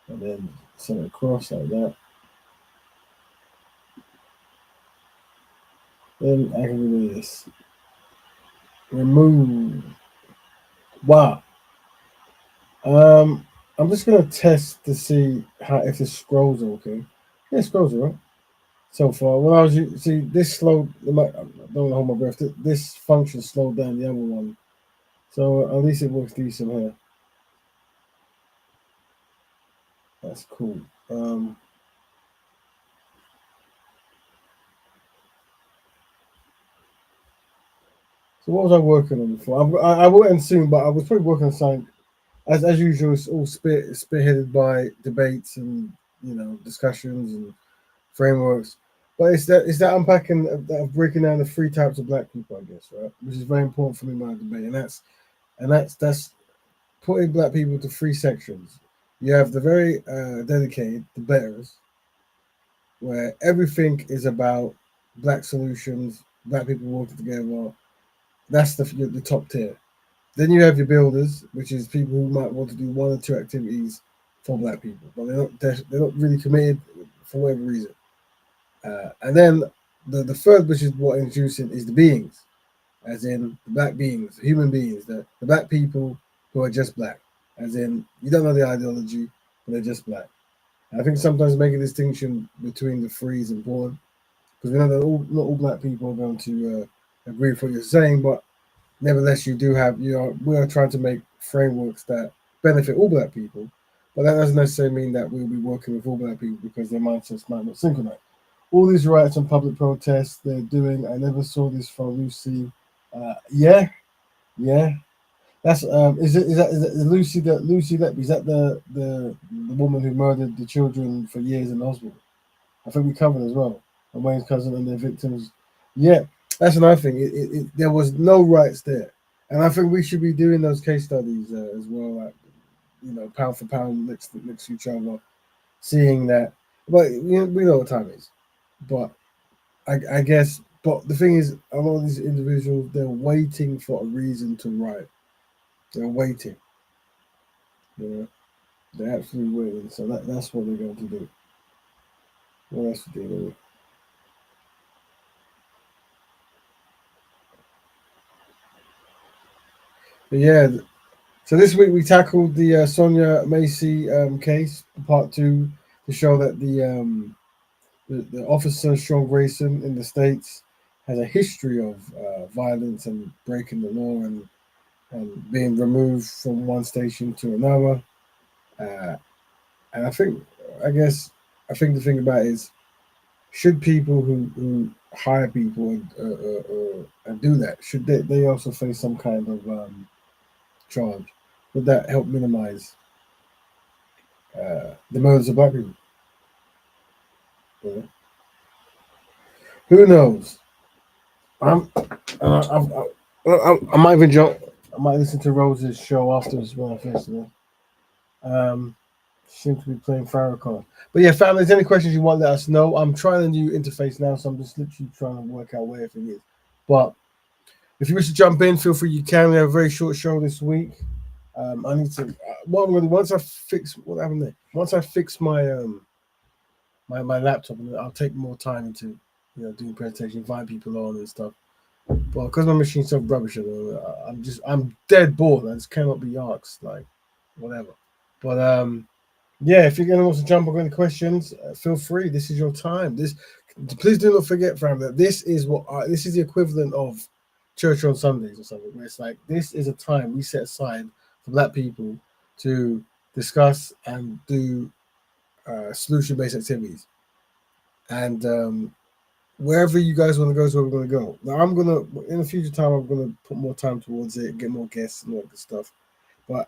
then send it across like that. Then I can do this. Remove. Wow. I'm just gonna test to see how if the scrolls are okay. Yeah, scrolls are right so far. When I was see this slowed. I don't want to hold my breath. This function slowed down the other one, so at least it works decent here. That's cool. So what was I working on before? I will end soon, but I was probably working on something as usual. It's all spearheaded by debates and discussions and frameworks. But it's that unpacking that breaking down the three types of black people, I guess, right? Which is very important for me in my debate, and that's putting black people into three sections. You have the very dedicated, the betters, where everything is about black solutions, black people working together. That's the top tier. Then you have your builders, which is people who might want to do one or two activities for black people, but they're not really committed for whatever reason. And then the third, which is what introducing, is the beings, as in the black beings, human beings, the black people who are just black, as in you don't know the ideology, but they're just black. And I think sometimes making a distinction between the three is important because we know that not all black people are going to agree with what you're saying, but nevertheless, we are trying to make frameworks that benefit all black people, but that doesn't necessarily mean that we'll be working with all black people because their mindsets might not synchronize. All these riots and public protests they're doing, I never saw this from Lucy. Yeah, yeah. That's is that Lucy Letby? Is that the woman who murdered the children for years in hospital? I think we covered as well. And Wayne's cousin and their victims. Yeah, that's another thing. There was no rights there, and I think we should be doing those case studies as well, like pound for pound next to each other, seeing that. But we know what time it is. But I guess. But the thing is, a lot of these individuals they're waiting for a reason to write. They're waiting. You know, they're absolutely waiting. So that's what they're going to do. What else are they doing? But yeah, so this week we tackled the Sonya Massey case, part two, to show that the officer Sean Grayson in the States has a history of violence and breaking the law and being removed from one station to another. Uh, and I think the thing about it is, should people who hire people and do that, should they also face some kind of charge? Would that help minimize the murders of black people? You know? Who knows? I'm, I might even I might listen to Rose's show afterwards when I finish it. Seems to be playing Farrakhan. But yeah, family, any questions you want, let us know. I'm trying a new interface now, so I'm just literally trying to work out where everything is. But if you wish to jump in, feel free. You can. We have a very short show this week. I need to. What I'm going to once I fix what happened there. Once I fix my laptop, and I'll take more time into doing presentation, invite people on and stuff. But because my machine's so rubbish, I'm dead bored. I just cannot be asked like whatever. But yeah, if you're going to want to jump on any questions, feel free. This is your time. Please do not forget, fam, that this is this is the equivalent of church on Sundays or something. Where it's like this is a time we set aside for black people to discuss and do solution-based activities. And wherever you guys want to go is where we're going to go. Now, in the future time, I'm going to put more time towards it, get more guests and all that stuff. But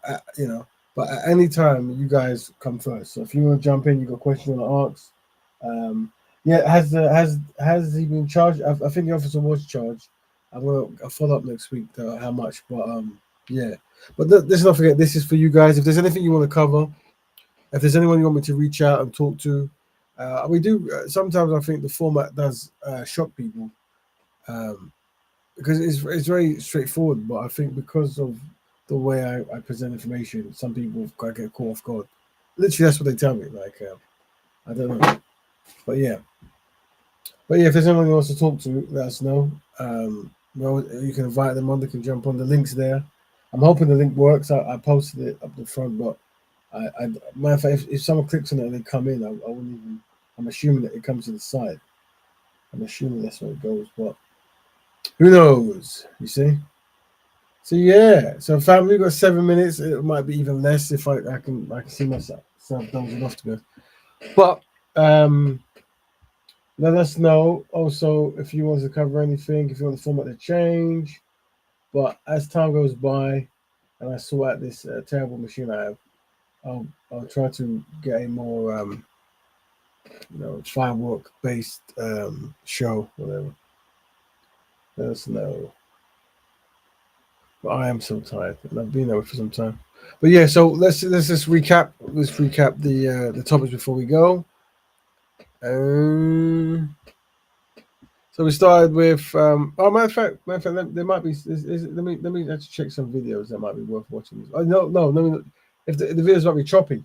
but at any time, you guys come first. So if you want to jump in, you got a question to ask. Yeah, has he been charged? I think the officer was charged. I'll follow up next week how much. But yeah. But let's not forget, this is for you guys. If there's anything you want to cover, if there's anyone you want me to reach out and talk to, we do. Sometimes I think the format does shock people because it's very straightforward. But I think because of the way I present information, some people get caught off guard. Literally, that's what they tell me. Like, I don't know. But yeah. If there's anyone who wants to talk to, let us know. Well, you can invite them on. They can jump on. The links there. I'm hoping the link works. I posted it up the front, but matter of fact, if someone clicks on it and they come in, I wouldn't even. I'm assuming that it comes to the side. I'm assuming that's where it goes, but who knows? You see. So yeah, so family, we got 7 minutes. It might be even less if I can see myself dozing off to go. But let us know also if you want to cover anything, if you want the format to change. But as time goes by, and I sort out this terrible machine I have, I'll try to get a more firework based show, whatever. Let us know. But I am so tired, and I've been there for some time. But yeah, so let's just recap. Let's recap the topics before we go. So we started with matter of fact, there might be. Let me actually check some videos that might be worth watching. No. If the videos might be choppy,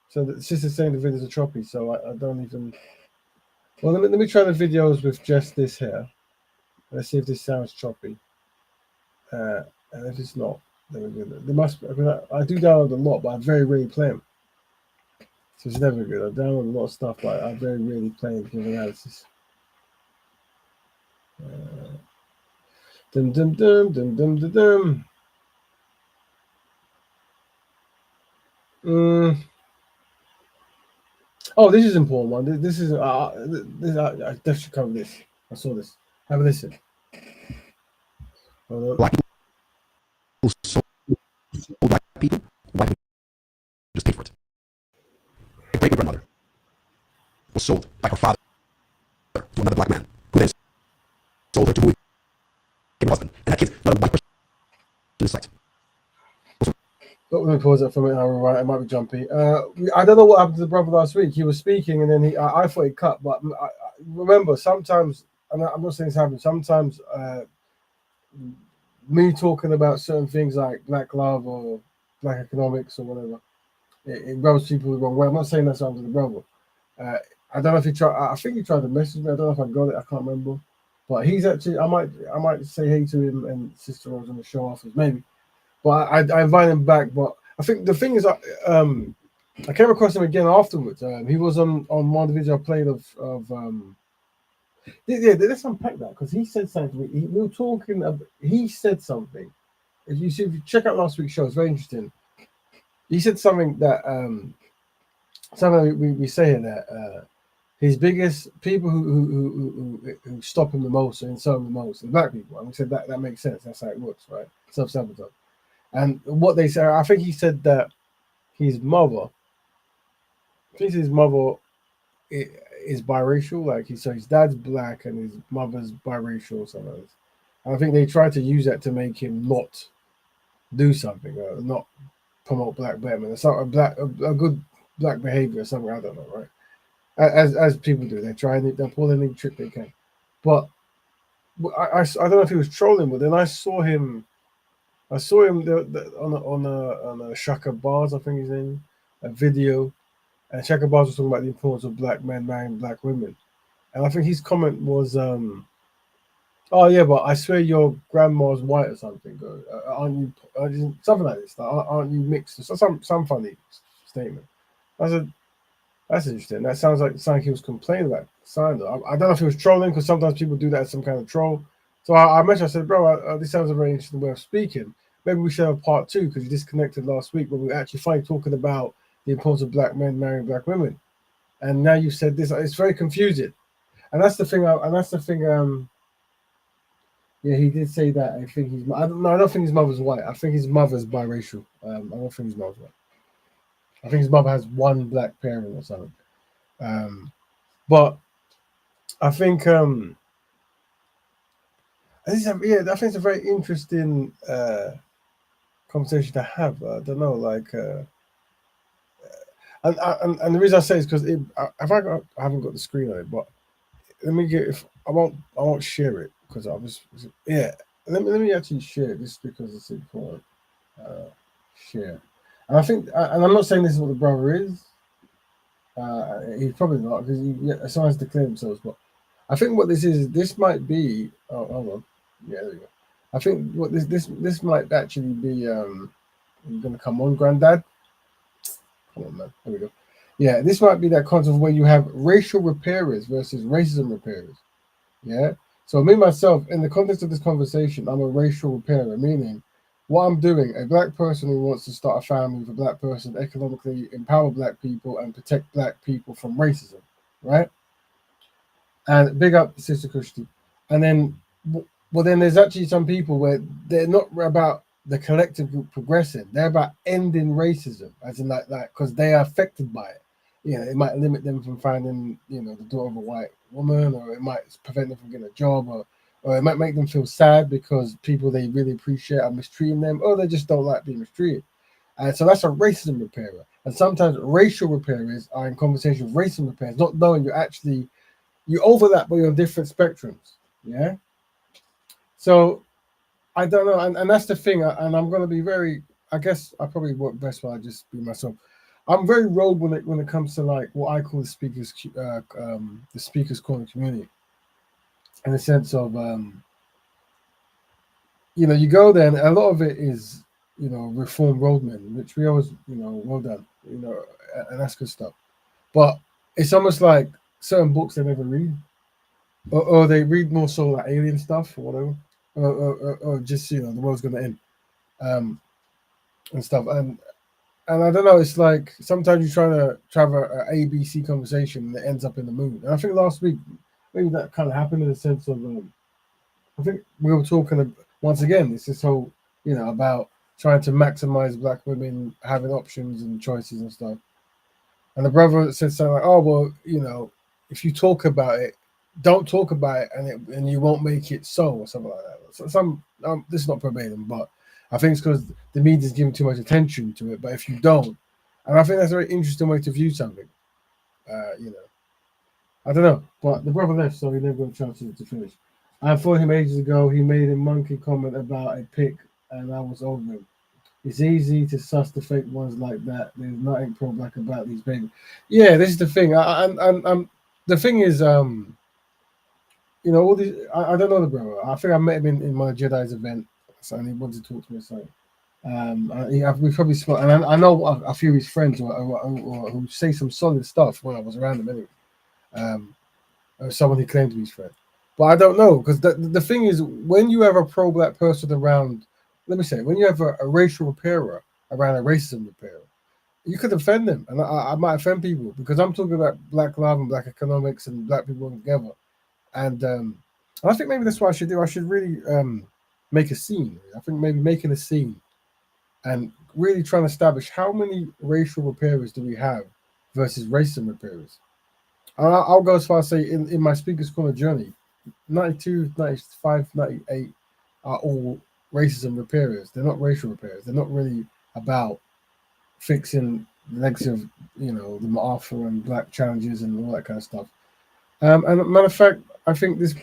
so the sister's saying the videos are choppy, so I don't even. Well, let me try the videos with just this here. Let's see if this sounds choppy. And if it's not, then we're good. There must. I do download a lot, but I very rarely play them. So it's never good. I download a lot of stuff, but I very rarely play them for analysis. Dum dum dum dum dum dum dum. Oh, this is an important one. This is I definitely should cover this. I saw this. Have a listen. Black people sold black people. White people just paid for it. My great grandmother was sold by her father to another black man, who then sold her to who became her husband, and that kid's not a white person in the sight. Let me pause that for a minute. Right, it might be jumpy. I don't know what happened to the brother last week. He was speaking, and then I thought he cut. But I remember sometimes, and I'm not saying this happens. Sometimes me talking about certain things like black love or black economics or whatever, it rubs people the wrong way. I'm not saying that's under the brother. I don't know if he tried. I think he tried to message me. I don't know if I got it. I can't remember. But he's actually. I might say hey to him and Sister Rose on the show afterwards, maybe. But I invited him back. But I think the thing is, I came across him again afterwards. He was on one of the videos I played of yeah. Let's unpack that because he said something. We were talking. He said something. If you check out last week's show, it's very interesting. He said something that something we say here that his biggest people who stop him the most and insult him the most are black people. And we said that makes sense. That's how it works, right? Self-sabotage. And what they say, I think he said that his mother is biracial. Like so his dad's black and his mother's biracial or something like this. And I think they tried to use that to make him not do something, not promote black betterment, or something, a good black behavior or something. I don't know, right? As people do, they'll pull any trick they can. But I don't know if he was trolling, but then I saw him on a Shaka Bars, I think he's in a video, and Shaka Bars was talking about the importance of black men marrying black women, and I think his comment was, "Oh yeah, but I swear your grandma's white or something. Aren't you something like this? Like, aren't you mixed?" So some funny statement. I said, "That's interesting. That sounds like something he was complaining about." I don't know if he was trolling because sometimes people do that as some kind of troll. So I mentioned, I said, bro, this sounds a very interesting way of speaking. Maybe we should have part 2 because you disconnected last week when we were actually finally talking about the importance of black men marrying black women. And now you said this. It's very confusing. And that's the thing. Yeah, he did say that. I think I don't think his mother's white. I think his mother's biracial. I don't think his mother's white. I think his mother has one black parent or something. But I think I think it's a very interesting conversation to have. I don't know, like, and the reason I say is because I haven't got the screen on it, but let me get if I won't share it because I was Let me actually share it just because it's important. Share, and I think, and I'm not saying this is what the brother is. He's probably not because someone's declared themselves, but I think what this is, this might be. Oh, hold on. Yeah, there you go. I think what this might actually be you're gonna come on, Granddad. Come on, man. Here we go. Yeah, this might be that concept where you have racial repairers versus racism repairers. Yeah. So me myself, in the context of this conversation, I'm a racial repairer, meaning what I'm doing, a black person who wants to start a family with a black person, economically empower black people and protect black people from racism, right? And big up Sister Kushti. And then, well, then there's actually some people where they're not about the collective group progressing. They're about ending racism, as in like that, because they are affected by it. You know, it might limit them from finding, you know, the daughter of a white woman, or it might prevent them from getting a job, or it might make them feel sad because people they really appreciate are mistreating them, or they just don't like being mistreated. And so that's a racism repairer. And sometimes racial repairers are in conversation with racism repairers, not knowing you overlap, but you're on different spectrums. Yeah. So I don't know, and that's the thing. And I'm going to be very. I guess I probably work best when I just be myself. I'm very rogue when it comes to like what I call the speakers corner community, in the sense of you know, you go there and a lot of it is, you know, reform roadmen, which we always, you know, well done, you know, and that's good stuff. But it's almost like certain books they never read, or they read more so like alien stuff or whatever, or just, you know, the world's gonna end, and stuff. And I don't know, it's like sometimes you're trying to travel an ABC conversation and it ends up in the moon. And I think last week maybe that kind of happened in the sense of I think we were talking once again. It's this whole, you know, about trying to maximize black women having options and choices and stuff. And the brother said something like, "Oh well, you know, if you talk about it, don't talk about it, and you won't make it so," or something like that. So this is not verbatim, but I think it's because the media's giving too much attention to it. But if you don't, and I think that's a very interesting way to view something. You know, I don't know, but the brother left, so he never got a chance to finish. I fought him ages ago. He made a monkey comment about a pic, and I was over him. It's easy to suss the fake ones like that. There's nothing pro-black about these babies. Yeah, this is the thing. I'm the thing is, you know, all these. I don't know the brother. I think I met him in my Jedi's event, so and he wanted to talk to me. So, we probably spoke, and I know a few of his friends who say some solid stuff when I was around him anyway. Or someone he claimed to be his friend. But I don't know, because the thing is, when you have a pro-black person around, let me say, when you have a racial repairer around a racism repairer, you could offend them, and I might offend people because I'm talking about black love and black economics and black people together, and I think maybe that's what I should do. I should really make a scene. I think maybe making a scene and really trying to establish how many racial repairers do we have versus racism repairers. I'll go as far as say in my Speaker's Corner journey, 92, 95, 98 are all racism repairers. They're not racial repairers. They're not really about fixing the legacy of, you know, the MacArthur and black challenges and all that kind of stuff. And matter of fact, I think this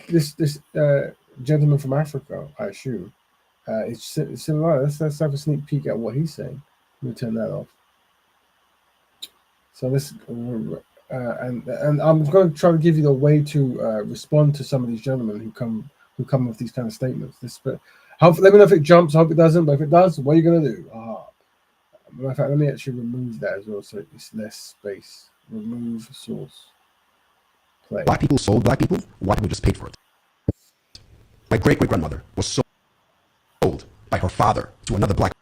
gentleman from Africa, I assume, it's similar. Let's have a sneak peek at what he's saying. Let me turn that off. So this. And I'm going to try to give you the way to respond to some of these gentlemen who come with these kind of statements. Let me know if it jumps. I hope it doesn't. But if it does, what are you going to do? Matter of fact, let me actually remove that as well, so it's less space. Remove source. Play. Black people sold black people. White people just paid for it. My great-great-grandmother was sold by her father to another black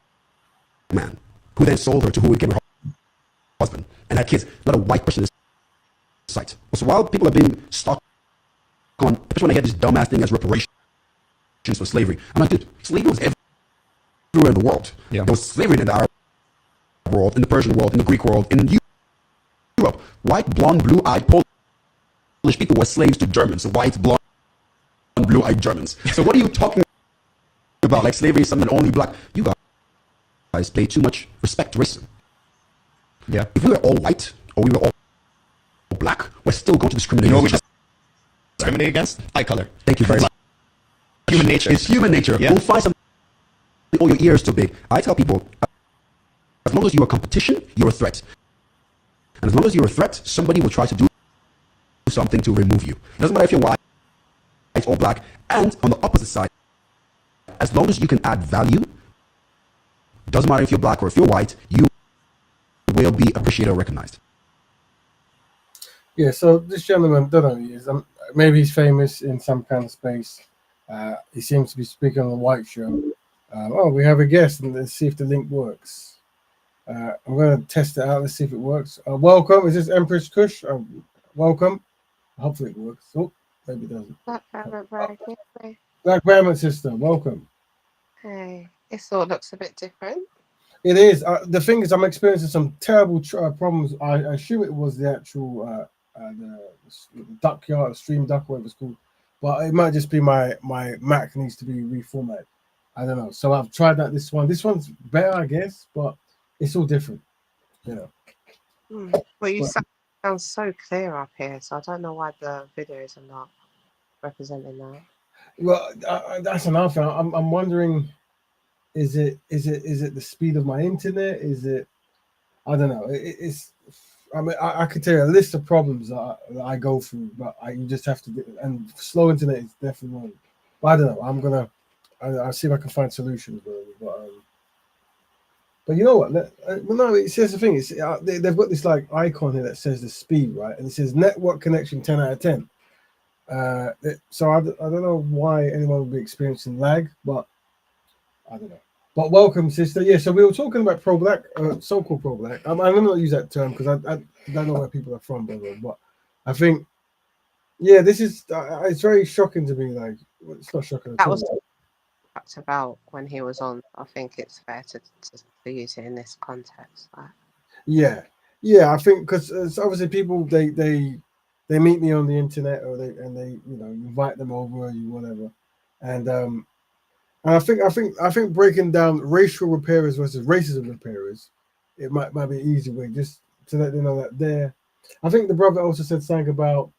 man, who then sold her to who would give her husband and had kids. Not a white person. Site. So while people have been stuck on, especially when they had this dumbass thing as reparations for slavery, I'm like, dude, slavery was everywhere in the world. Yeah. There was slavery in the Arab world, in the Persian world, in the Greek world, in Europe. White, blonde, blue-eyed Polish people were slaves to Germans. White, blonde, blue-eyed Germans. So what are you talking about? Like slavery is something only black. You guys pay too much respect to racism. Yeah. If we were all white or we were all black, we're still going to discriminate. You know what we just discriminate against? Eye color. Thank you very much. Human nature. It's human nature. Yeah. We'll find something. Oh, your ear is too big. I tell people, as long as you're a competition, you're a threat. And as long as you're a threat, somebody will try to do something to remove you. It doesn't matter if you're white or black. And on the opposite side, as long as you can add value, doesn't matter if you're black or if you're white, you will be appreciated or recognized. Yeah, so this gentleman, don't know who he is. Maybe he's famous in some kind of space. He seems to be speaking on the White Show. Oh, we have a guest, and let's see if the link works. I'm going to test it out. Let's see if it works. Welcome. Is this Empress Kush? Welcome. Hopefully it works. Oh, maybe it doesn't. Black Betterment sister, welcome. Hey, this all looks a bit different. It is. The thing is, I'm experiencing some terrible problems. I assume it was the actual the duck yard, stream duck, whatever it's called. But it might just be my Mac needs to be reformatted. I don't know. So I've tried that. This one's better, I guess, but it's all different. You know. Well, you sound so clear up here, so I don't know why the videos are not representing that. Well, that's another thing. I'm wondering, is it the speed of my internet? Is it? I don't know. It's. I mean, I could tell you a list of problems that I go through, but you just have to. And slow internet is definitely one. But I don't know. I'll see if I can find solutions. But you know what? No, it says the thing. It's they've got this like icon here that says the speed, right? And it says network connection 10 out of 10. So I don't know why anyone would be experiencing lag, but I don't know. But welcome, sister. Yeah, so we were talking about pro-black, so-called pro-black. I'm going to not use that term because I don't know where people are from, but I think, yeah, this is, it's very shocking to me. Like, it's not shocking at all. That was talked about when he was on. I think it's fair to use it in this context. Like. Yeah, I think because obviously people, they meet me on the internet or they invite them over or whatever, and I think breaking down racial repairers versus racism repairers, it might be an easy way just to let them know that there. I think the brother also said something about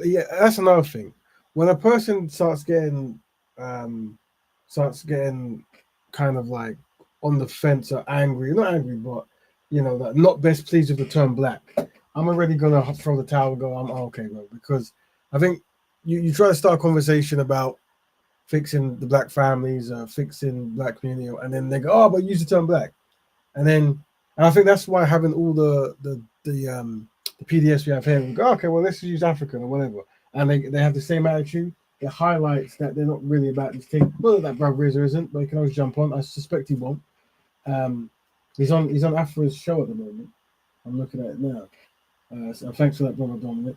yeah, that's another thing. When a person starts getting kind of like on the fence or angry, not angry, but not best pleased with the term black, I'm already gonna throw the towel and go, I'm okay, bro, because I think you try to start a conversation about fixing the black families or fixing black community, and then they go, oh, but use the term black, and I think that's why having all the PDFs we have here, we go, okay, well, let's use African or whatever, and they have the same attitude. It highlights that they're not really about this thing. Not that brother is or isn't, but he can always jump on. I suspect he won't. He's on Afra's show at the moment. I'm looking at it now. So thanks for that, brother Dominic.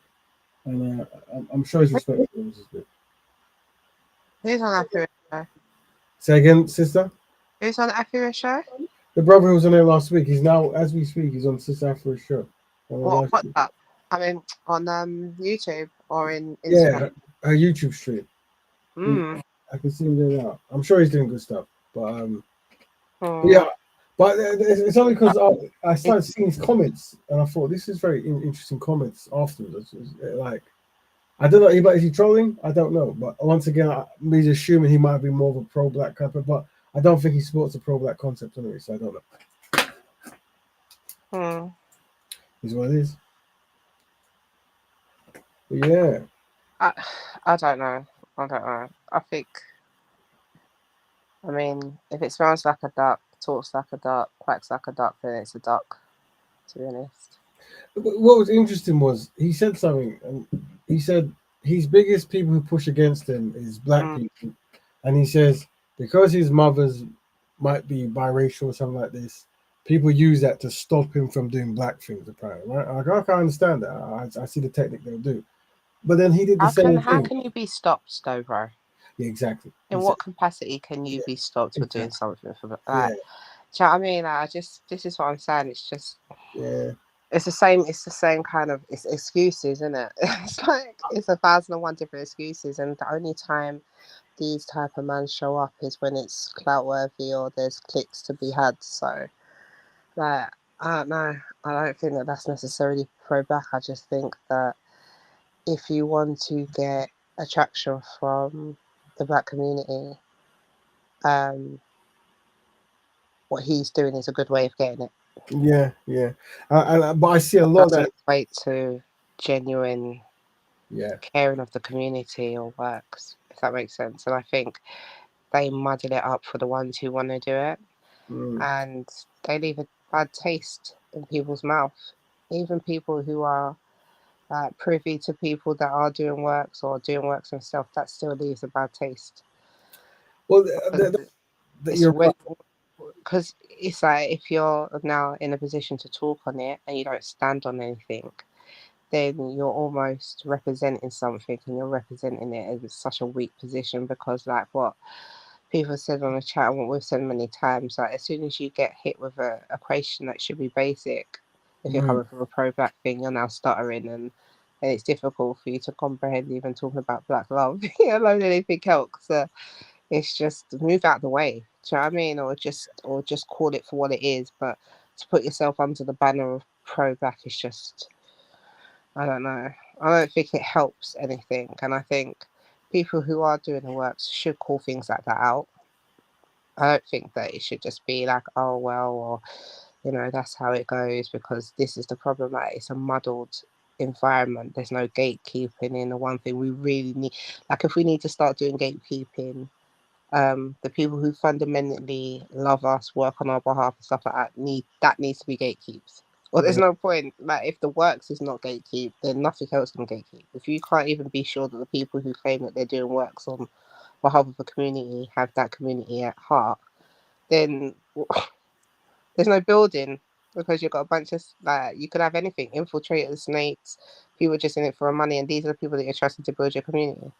And I'm sure he's respectful. Who's on Afra's show? Say again, sister? Who's on Afra's show? The brother who was on there last week. He's now, as we speak, he's on Sister Afra's show. What's that? I mean, on YouTube or in Instagram? Yeah, her YouTube stream. I can see him there now. I'm sure he's doing good stuff. But yeah, but it's only because I started seeing his comments and I thought this is very interesting comments afterwards. Like, I don't know, is he trolling? I don't know. But once again, me assuming he might be more of a pro-black type, but I don't think he supports a pro-black concept anyway, so I don't know. Is what it is. But yeah. I don't know. I think, I mean, if it smells like a duck, talks like a duck, quacks like a duck, then it's a duck, to be honest. What was interesting was he said something, and he said his biggest people who push against him is black people. And he says because his mother's might be biracial or something like this, people use that to stop him from doing black things, apparently, right? I can't understand that. I see the technique they'll do. But then he did the same thing. How can you be stopped, though, bro? Yeah, exactly. In what capacity can you be stopped for doing something for that? Like, do you know what I mean? This is what I'm saying. It's just, it's the same kind of excuses, isn't it? It's like it's 1,001 different excuses, and the only time these type of men show up is when it's clout worthy or there's clicks to be had. So, like, I don't know. I don't think that that's necessarily pro-black. I just think that if you want to get attraction from the black community, what he's doing is a good way of getting it. Yeah. But I see a lot of that. Equate to genuine caring of the community or works. if that makes sense. And I think they muddle it up for the ones who want to do it, and they leave a bad taste in people's mouth. Even people who are privy to people that are doing works or doing works themselves, that still leaves a bad taste. Well, you're right. Because it's like, if you're now in a position to talk on it and you don't stand on anything, then you're almost representing something, and you're representing it as such a weak position, because like what people said on the chat and what we've said many times, like as soon as you get hit with a question that should be basic, if you're coming from a pro-black thing, you're now stuttering, and it's difficult for you to comprehend even talking about black love, alone anything else. It's just move out the way. Do you know what I mean? Or just call it for what it is. But to put yourself under the banner of pro-black is just, I don't know. I don't think it helps anything. And I think people who are doing the works should call things like that out. I don't think that it should just be like, oh, well, or, that's how it goes because this is the problem. Like, it's a muddled environment. There's no gatekeeping in the one thing we really need. Like, if we need to start doing gatekeeping, the people who fundamentally love us, work on our behalf and stuff like that needs to be gatekeeps. Well, there's no point. Like, if the works is not gatekeep, then nothing else can gatekeep. If you can't even be sure that the people who claim that they're doing works on behalf of a community have that community at heart, then there's no building, because you've got a bunch of, like, you could have anything, infiltrators, snakes, people just in it for money, and these are the people that you're trusting to build your community.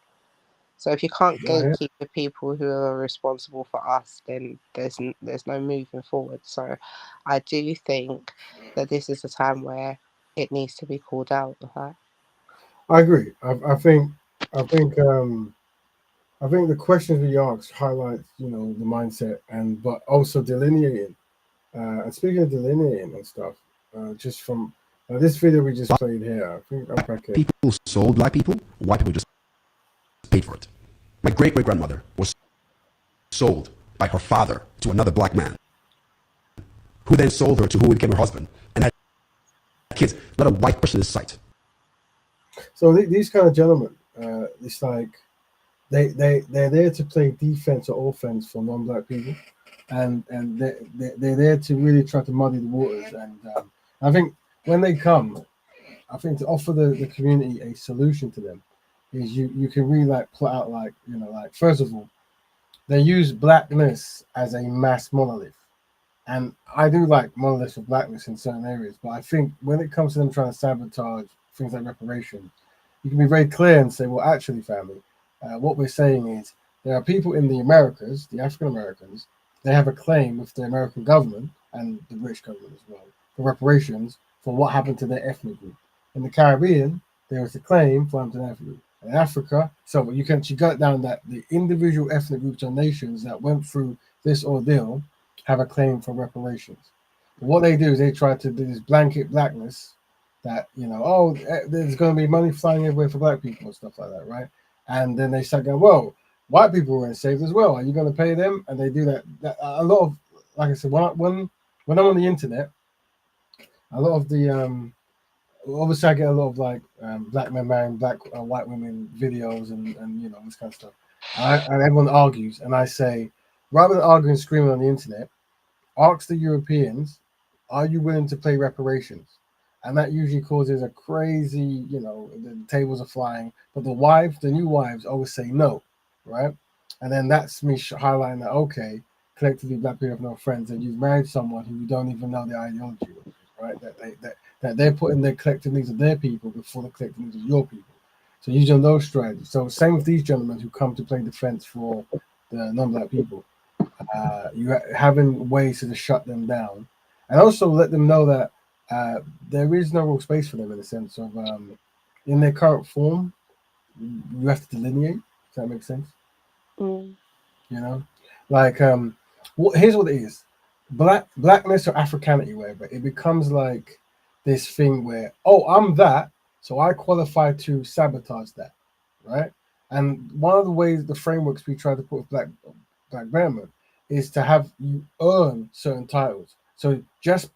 So if you can't gatekeep the people who are responsible for us, then there's no moving forward. So I do think that this is a time where it needs to be called out. Okay? I agree. I think the questions we ask highlight, the mindset, but also delineating. And speaking of delineating and stuff, just from this video we just played here, I think people sold black people, white people just paid for it. My great-great-grandmother was sold by her father to another black man, who then sold her to who became her husband, and had kids. Not a white person in sight. So these kind of gentlemen, it's like they're there to play defense or offense for non-black people, and they're there to really try to muddy the waters. And I think when they come, I think to offer the community a solution to them is you can really like put out like first of all, they use blackness as a mass monolith, and I do like monoliths of blackness in certain areas, but I think when it comes to them trying to sabotage things like reparations, you can be very clear and say, well, actually, family, what we're saying is there are people in the Americas, the African Americans, they have a claim with the American government and the British government as well for reparations for what happened to their ethnic group. In the Caribbean, there is a claim for an ethnic group. In Africa, so you got down that the individual ethnic groups or nations that went through this ordeal have a claim for reparations. But what they do is they try to do this blanket blackness that, there's going to be money flying everywhere for black people and stuff like that, right? And then they start going, well, white people were enslaved as well. Are you going to pay them? And they do that a lot of, like I said, when I'm on the internet, a lot of the obviously I get a lot of like black men marrying black white women videos and this kind of stuff. And everyone argues, and I say, rather than arguing and screaming on the internet, ask the Europeans, are you willing to pay reparations? And that usually causes a crazy, the tables are flying. But the new wives always say no, right? And then that's me highlighting that, okay, collectively black people have no friends, and you've married someone who you don't even know the ideology of, right? That they're putting the collective needs of their people before the collective needs of your people. So using those strategies. So same with these gentlemen who come to play defense for the non-black people. You having ways to just shut them down, and also let them know that there is no real space for them in the sense of in their current form, you have to delineate. Does that make sense? Like here's what it is: blackness or Africanity, whatever. It becomes like this thing where, oh, I'm that, so I qualify to sabotage that, right? And one of the ways, the frameworks we try to put with Black Betterment is to have you earn certain titles. So just,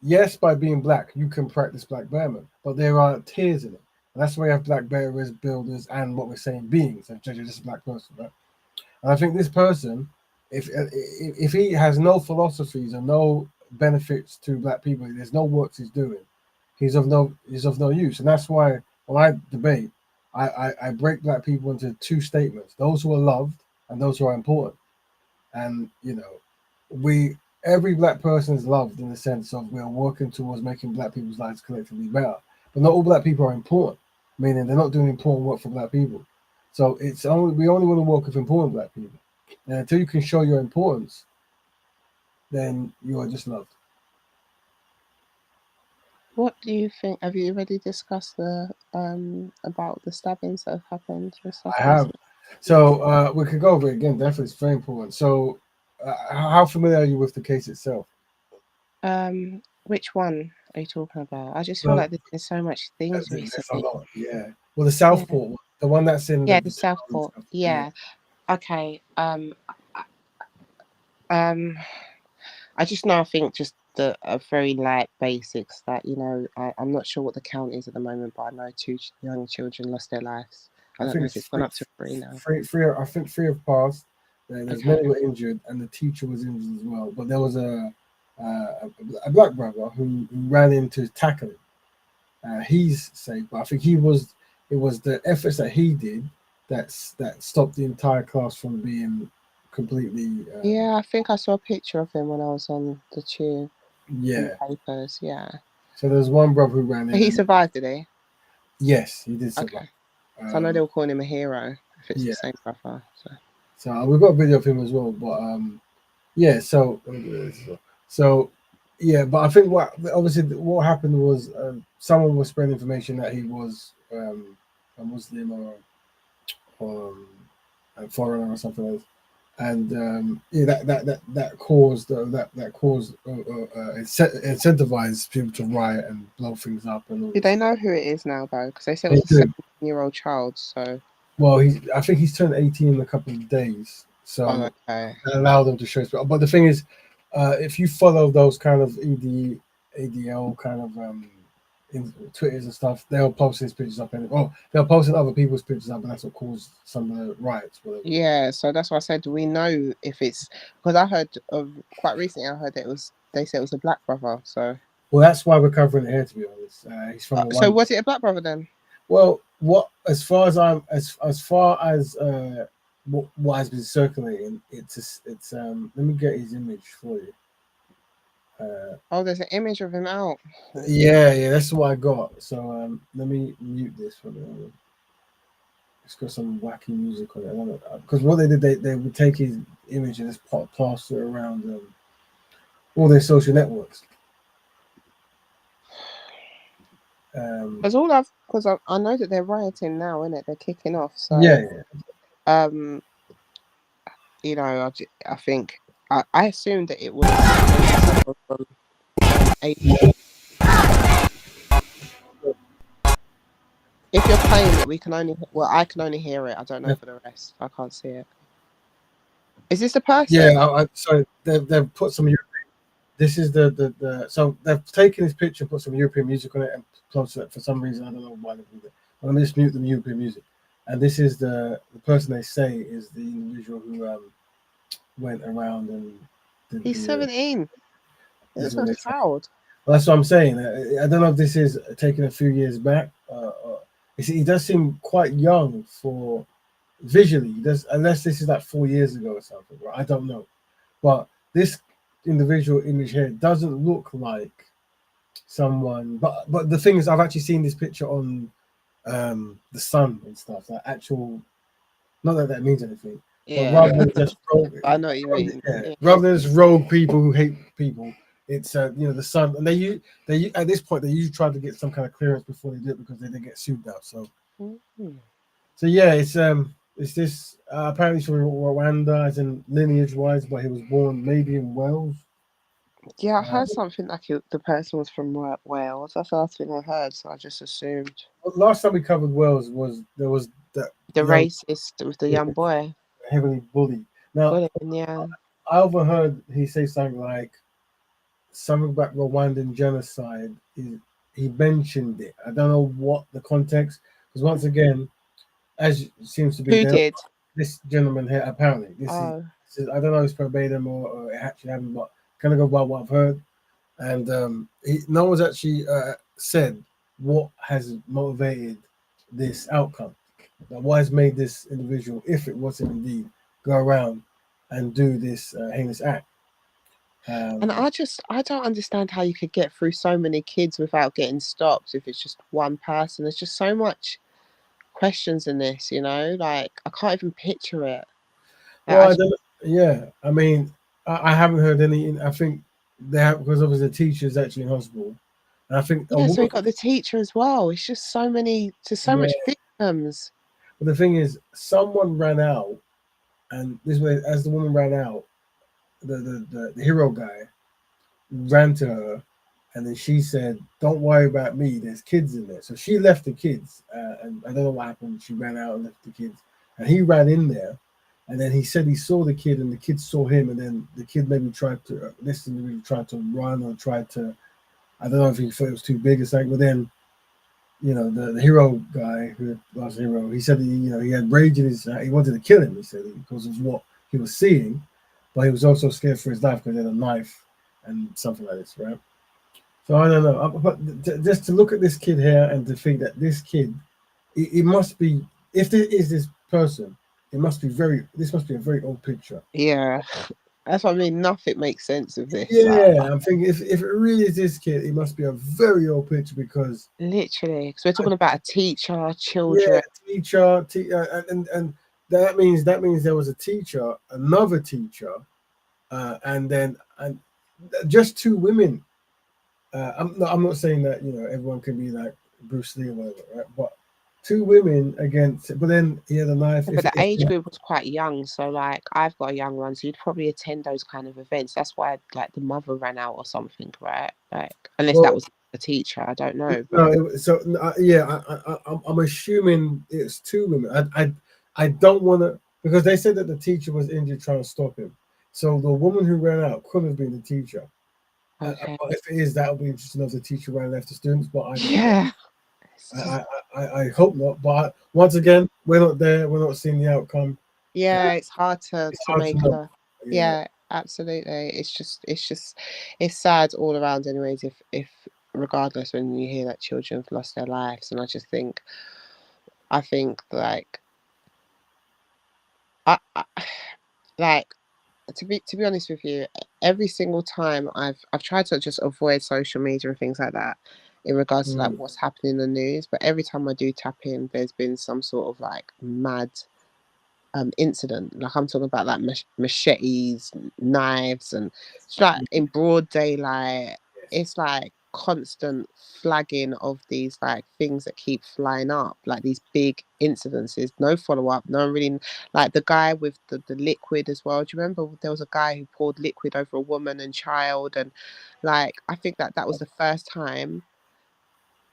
yes, by being black, you can practice Black Betterment, but there are tiers in it. And that's why you have black bearers, builders, and what we're saying beings. And just a black person, right? And I think this person, if he has no philosophies and no benefits to black people, there's no works he's doing. He's of no use. And that's why when I debate, I break black people into two statements: those who are loved and those who are important. And every black person is loved in the sense of we are working towards making black people's lives collectively better. But not all black people are important, meaning they're not doing important work for black people. So we only want to work with important black people. And until you can show your importance, then you are just loved. What do you think? Have you already discussed about the stabbings that have happened and stuff? I have. So we could go over it again. Definitely, it's very important. So, how familiar are you with the case itself? Which one are you talking about? I just feel like there's so much things recently. Yeah. Well, the Southport one, the one that's in the Southport. Yeah. Okay. I just know. I think just the very light basics that I'm not sure what the count is at the moment, but I know 2 young children lost their lives. I don't know if it's gone up to 3 now. I think 3 have passed. There's many were injured, and the teacher was injured as well. But there was a black brother who ran in to tackle him. He's safe, but I think it was the efforts that he did that stopped the entire class from being completely. Yeah, I think I saw a picture of him when I was on the tube. Yeah. Papers, yeah. So there's one brother who ran in. He survived, did he? Yes, he did survive. Okay. So I know they were calling him a hero if it's the same brother. So we've got a video of him as well, but yeah. So but I think what happened was someone was spreading information that he was a Muslim or a foreigner or something else, and that caused incentivized people to riot and blow things up. And do they know who it is now though? Because they said it was a 17-year-old child. So I think he's turned 18 in a couple of days, so that allowed them to show his. But the thing is, if you follow those kind of ADL kind of in Twitters and stuff, they'll post his pictures up, and they'll post other people's pictures up, and that's what caused some of the riots. Whatever. Yeah, so that's why I said, do we know if it's because I heard quite recently? I heard that they said it was a black brother. So that's why we're covering it here. To be honest, he's from. So was it a black brother then? Well, as far as what has been circulating, it's let me get his image for you. There's an image of him out. Yeah, that's what I got. So let me mute this for me. It's got some wacky music on it. Because what they did, they would take his image and just plaster around all their social networks. Because I know that they're rioting now, isn't it? They're kicking off. So I think I assumed that it was from if you're playing it, I can only hear it. I don't know for the rest. I can't see it. Is this the person? Yeah, so they've put some European. This is so they've taken this picture and put some European music on it and close it for some reason. I don't know why they did it. But let me just mute the European music. And this is the person they say is the individual who went around and he's 17. That's not a child. Well, that's what I'm saying. I don't know if this is taken a few years back. He does seem quite young for visually. Unless this is like 4 years ago or something. Right? I don't know. But this individual image here doesn't look like someone. But the thing is, I've actually seen this picture on the Sun and stuff. Like actual. Not that means anything. Yeah. But rather than just I know what you mean. Yeah. Rather than just rogue people who hate people, it's the Sun, and they at this point they usually try to get some kind of clearance before they do it because they get sued out. So, so yeah, it's this apparently from Rwanda, as in lineage wise, but he was born maybe in Wales. Yeah, I heard something like the person was from Wales. That's the last thing I heard, so I just assumed. Well, last time we covered Wales was the racist with the young boy heavily bullied. Now, I overheard he say something like something about Rwandan genocide. He mentioned it. I don't know what the context, Because once again, as seems to be Who there, did? this gentleman here apparently Oh, this is, I don't know if it's verbatim or it actually happened, but kind of go by what I've heard. And no one's actually said what has motivated this outcome. Like, what has made this individual, if it was him indeed, go around and do this heinous act? and I don't understand how you could get through so many kids without getting stopped if it's just one person. There's just so much questions in this, you know. Like I can't even picture it. Like, Well, I don't. Yeah, I mean, I haven't heard any. I think they have because obviously the teacher's actually in hospital, and I think a yeah, so woman. we got the teacher as well. It's just so many, just so Yeah, much victims. but the thing is, someone ran out, and this way, as the woman ran out, the hero guy ran to her, and then she said, "Don't worry about me. There's kids in there." So she left the kids, and I don't know what happened. She ran out and left the kids, and he ran in there, and then he said he saw the kid, and the kid saw him, and then the kid maybe tried to this individual tried to run or tried to. I don't know if he thought it was too big or something, but then the hero guy who was the hero, he said he had rage in his he wanted to kill him. He said because of what he was seeing, but he was also scared for his life because he had a knife and something like this, right? So I don't know, but just to look at this kid here and to think that this kid, it must be, if there is this person, it must be this must be a very old picture. Yeah, that's what I mean. Nothing makes sense of this. Like, Yeah, I'm thinking if it really is this kid, it must be a very old picture because literally, because we're talking about a teacher, yeah, children. teacher, and that means there was a teacher, another teacher, and just two women. I'm not saying that everyone can be like Bruce Lee or whatever, right? But two women against, but then he had a knife. But the age group was quite young, so like I've got a young one, so you'd probably attend those kind of events. That's why like the mother ran out or something, right? Like unless that Well, was the teacher, I don't know. But no, yeah, I'm assuming it's two women. I don't want to because they said that the teacher was injured trying to stop him. So the woman who ran out could have been the teacher. okay, But if it is, that would be interesting if the teacher ran left the students. But I don't know. yeah, I hope not. But once again, we're not there. We're not seeing the outcome. yeah, it's hard to It's hard to make know. a Yeah. yeah, absolutely. It's sad all around, anyways. If regardless, when you hear that children have lost their lives, and I think like I like to be honest with you, every single time I've tried to just avoid social media and things like that in regards to like Mm. what's happening in the news, but every time I do tap in, there's been some sort of like mad incident. Like I'm talking about like machetes, knives, and it's like in broad daylight. It's like constant flagging of these like things that keep flying up, like these big incidences. No follow up. No one really like the guy with the liquid as well. Do you remember there was a guy who poured liquid over a woman and child, and like I think that was the first time.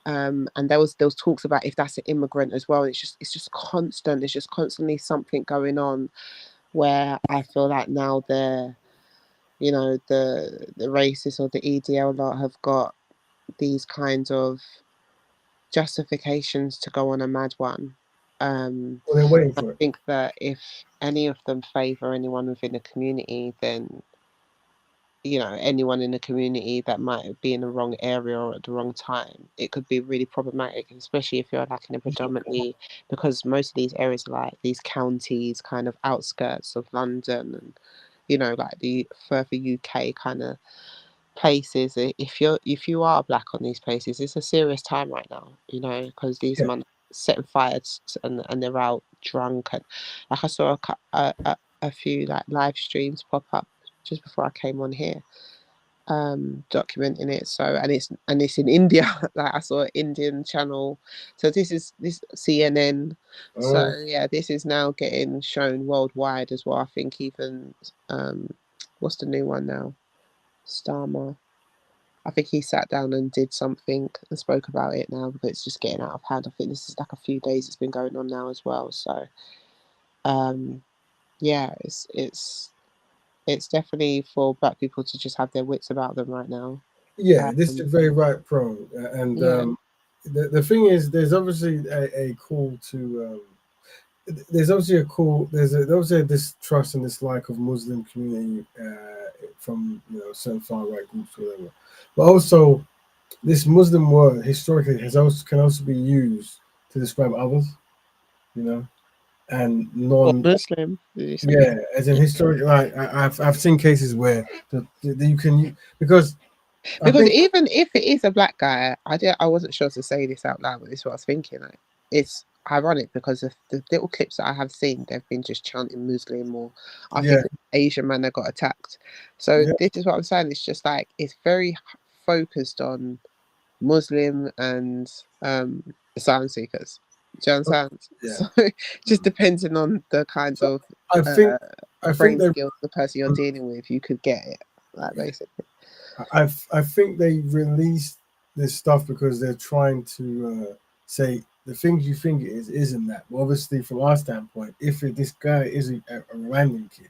And there was talks about if that's an immigrant as well. It's just constant. There's just constantly something going on where I feel like now the racists or the EDL lot have got these kinds of justifications to go on a mad one. Well, they're waiting I for it. think that if any of them favour anyone within the community, then anyone in the community that might be in the wrong area or at the wrong time, it could be really problematic, especially if you're like in a predominantly, because most of these areas are like these counties kind of outskirts of London and like the further UK kind of places. If you are black on these places, it's a serious time right now, because these Yeah. men setting fires and they're out drunk. And like I saw a few like live streams pop up just before I came on here, documenting it. So and it's in India. Like I saw an Indian channel, so this CNN. So yeah, this is now getting shown worldwide as well. I think even what's the new one now, Starmer, I think he sat down and did something and spoke about it now because it's just getting out of hand. I think this is like a few days it's been going on now as well. So yeah, it's definitely for black people to just have their wits about them right now. Yeah, this Um, is very right prone, and yeah, the thing is, there's obviously a call to. There's obviously a call. There's obviously a distrust and dislike of Muslim community from certain far right groups, or whatever. But also, this Muslim word historically can also be used to describe others, and Or non. Muslim, did you say? Yeah, as in historic. Like I've seen cases where you can because I Because think even if it is a black guy, I wasn't sure to say this out loud, but this is what I was thinking. Like, it's ironic because of the little clips that I have seen, they've been just chanting Muslim, or I yeah think the Asian man that got attacked. So yeah this is what I'm saying. It's just like it's very focused on Muslim and asylum seekers. Do you understand? yeah. So just depending on the kind So of I think uh, I think brain they skills the person you're dealing with, you could get it. Like basically. I think they released this stuff because they're trying to say the things you think it is isn't that. Well, obviously, from our standpoint, if this guy is a random kid,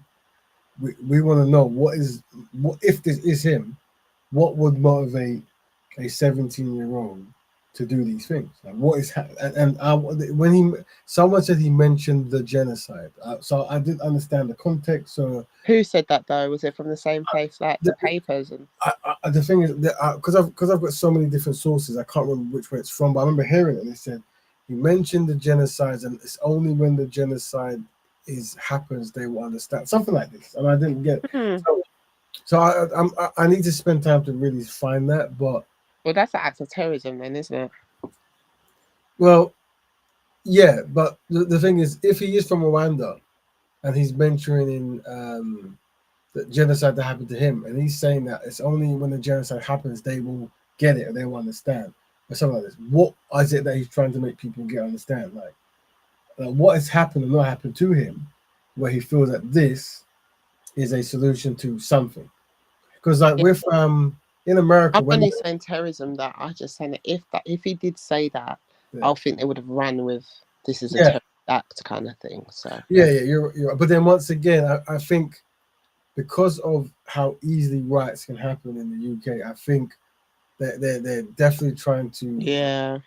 we want to know what if this is him, what would motivate a 17-year-old to do these things? Like what is and when someone said he mentioned the genocide, so I didn't understand the context. So Who said that though? Was it from the same place like the papers and? the thing is that because I've got so many different sources, I can't remember which way it's from. But I remember hearing it, and they said he mentioned the genocide, and it's only when the genocide happens they will understand something like this. And I didn't get. Hmm. So I need to spend time to really find that. But Well, that's an act of terrorism, then, isn't it? well, yeah. But the thing is, if he is from Rwanda and he's mentioning the genocide that happened to him, and he's saying that it's only when the genocide happens they will get it or they will understand, or something like this. What is it that he's trying to make people understand? Like what has happened or not happened to him, where he feels that this is a solution to something? Because like Yeah. with in America, I'm when only saying terrorism. That I just saying that if he did say that, yeah, I think they would have ran with this is a yeah, terrorist act kind of thing. So yeah, you're right. But then once again, I think because of how easily riots can happen in the UK, I think that they're definitely trying to yeah,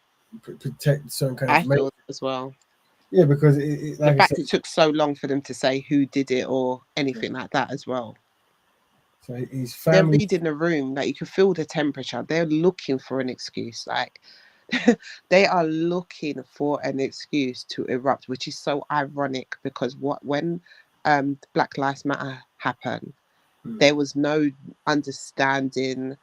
protect certain kind of I information. feel that as well. Yeah, because The like I said, fact it took so long for them to say who did it or anything like that as well. so his They're family. reading the room, like you can feel the temperature. They're looking for an excuse, like they are looking for an excuse to erupt, which is so ironic because when Black Lives Matter happened, there was no understanding,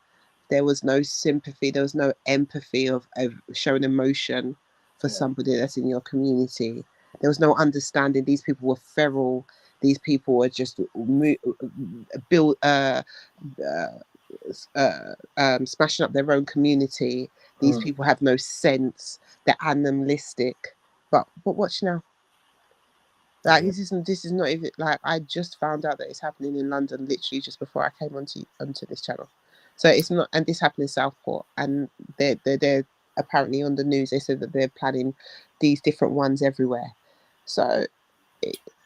there was no sympathy, there was no empathy of showing emotion for somebody that's in your community. There was no understanding. These people were feral. These people were just built smashing up their own community. These people have no sense. They're animalistic. But watch now. Like this is not even like I just found out that it's happening in London literally just before I came onto this channel. So it's not, and this happened in Southport, and they're apparently on the news. They said that they're planning these different ones everywhere. So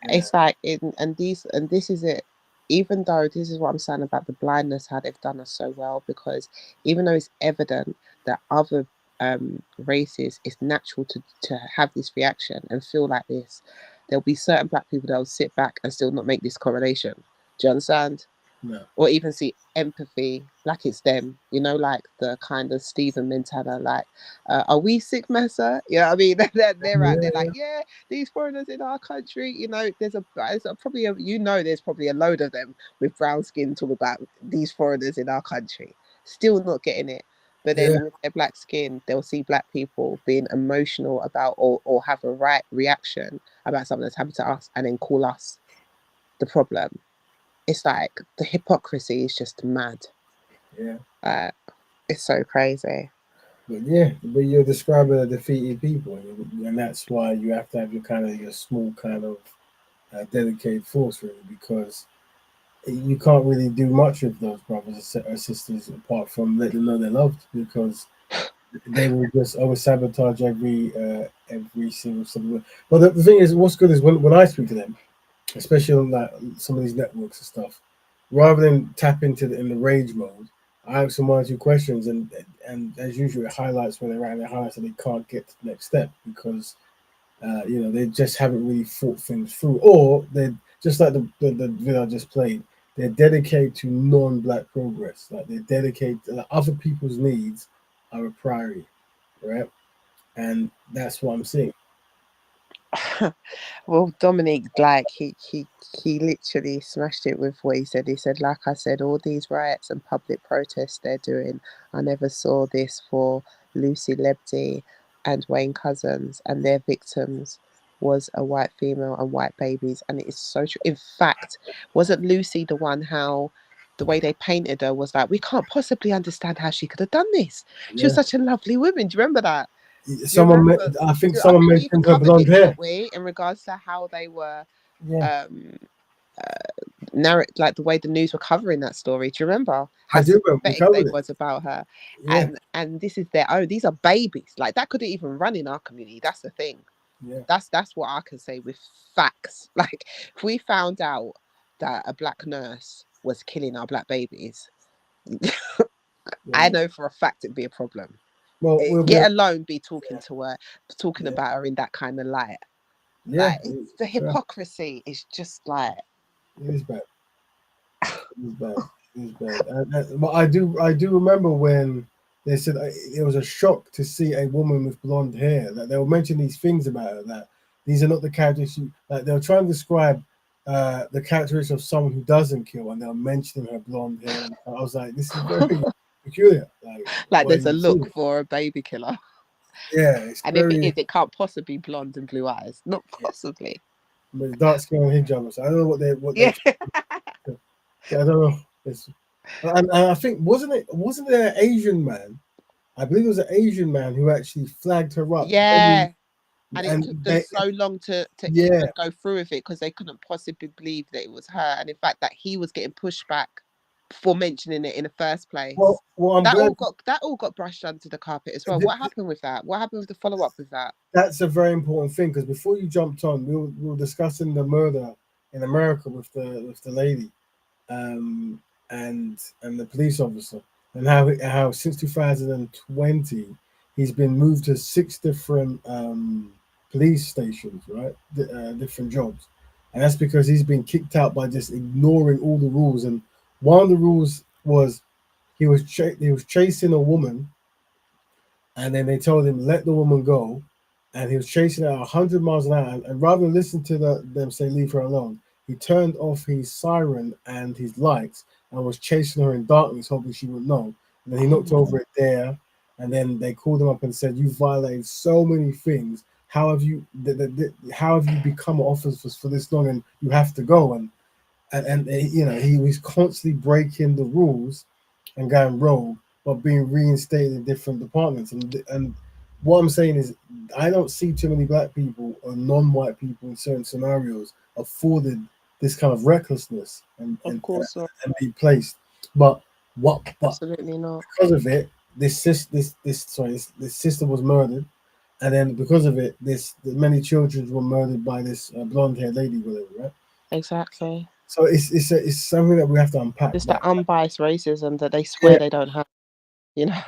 it's like and this is it. Even though this is what I'm saying about the blindness, how they've done us so well, because even though it's evident that other races, it's natural to have this reaction and feel like this, there'll be certain black people that will sit back and still not make this correlation. Do you understand? No. Or even see empathy like it's them, like the kind of Stephen mentality, like, are we sick, Massa? You know what I mean? They're right. They're like, yeah, these foreigners in our country, there's probably there's probably a load of them with brown skin talking about these foreigners in our country, still not getting it. But then with their black skin, they'll see black people being emotional about or have a right reaction about something that's happened to us and then call us the problem. It's like the hypocrisy is just mad. Yeah. It's so crazy. But you're describing a defeated people, and that's why you have to have your small kind of dedicated force, really, because you can't really do much with those brothers or sisters apart from let them know they're loved, because they will just always sabotage every single something. But the thing is, what's good is when I speak to them, especially on some of these networks and stuff, rather than tap into in the rage mode, I ask them 1 or 2 questions, and as usual, it highlights where they're at. And it highlights that they can't get to the next step because they just haven't really thought things through, or they're just like the video I just played. They're dedicated to non-black progress. Like they're dedicated to, like, other people's needs are a priority, right? And that's what I'm seeing. Well, Dominic, like he literally smashed it with what he said. He said, like I said, all these riots and public protests they're doing, I never saw this for Lucy Lebdy and Wayne Cousins, and their victims was a white female and white babies, and it is so true. In fact, wasn't Lucy the one how the way they painted her was like, we can't possibly understand how she could have done this. She was such a lovely woman. Do you remember that? I think someone we mentioned her covered blonde it, hair. didn't we, in regards to how they were Yeah, narrate, like the way the news were covering that story. Do you remember how I do remember. We sympathetic they covered it. was about her? Yeah, And this is their own. These are babies. Like that couldn't even run in our community. That's the thing. yeah. That's what I can say with facts. Like if we found out that a black nurse was killing our black babies, I know for a fact it'd be a problem. Well, Yet alone be talking to her, talking yeah, about her in that kind of light. yeah. Like the hypocrisy is just like It is bad. It is bad. It is bad. But I do remember when they said it was a shock to see a woman with blonde hair. That they were mentioning these things about her. That these are not the characteristics. Like they were trying to describe the characteristics of someone who doesn't kill, and they were mentioning her blonde hair. And I was like, this is very peculiar. like Why there's a you see look it? for a baby killer. Yeah, it's And if it very. is, it can't possibly be blonde and blue eyes. Not possibly. But dark skin on hijab. So I don't know what they. Yeah. I don't know. And I think wasn't there an Asian man? I believe it was an Asian man who actually flagged her up. Yeah. And it took And them so long to yeah, even go through with it because they couldn't possibly believe that it was her. And in fact, that he was getting pushback for mentioning it in the first place. well, I'm That glad all got brushed under the carpet as well. What happened with that? What happened with the follow up with that? that's a very important thing because before you jumped on, we were discussing the murder in America with the lady, and the police officer, and how since 2020 he's been moved to 6 different police stations, right? Different jobs, and that's because he's been kicked out by just ignoring all the rules. And one of the rules was he was chasing a woman, and then they told him let the woman go, and he was chasing her 100 miles an hour. And rather than listen to them say leave her alone, he turned off his siren and his lights and was chasing her in darkness, hoping she would know. And then he looked over it there, and then they called him up and said, "You violated so many things. How have you how have you become an officer for this long? And you have to go." And he was constantly breaking the rules and going rogue, but being reinstated in different departments. And what I'm saying is, I don't see too many black people or non-white people in certain scenarios afforded this kind of recklessness and be placed. But Absolutely not. because of it, this sister was murdered, and then because of it, many children were murdered by this blonde-haired lady, whatever, right? Exactly. So it's something that we have to unpack. It's that unbiased racism that they swear they don't have. You know,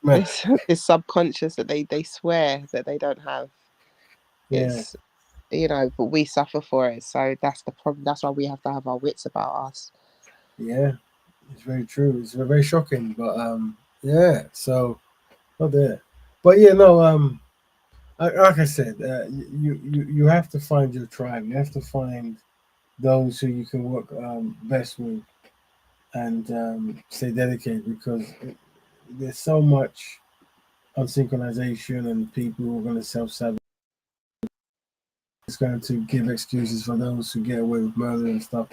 it's subconscious that they swear that they don't have. It's but we suffer for it. So that's the problem. That's why we have to have our wits about us. Yeah, it's very true. It's very shocking, but yeah. So, not there. But yeah, no. Like I said, you have to find your tribe. You have to find those who you can work best with and stay dedicated, because there's so much unsynchronization and people who are going to self-sabotage. It's going to give excuses for those who get away with murder and stuff.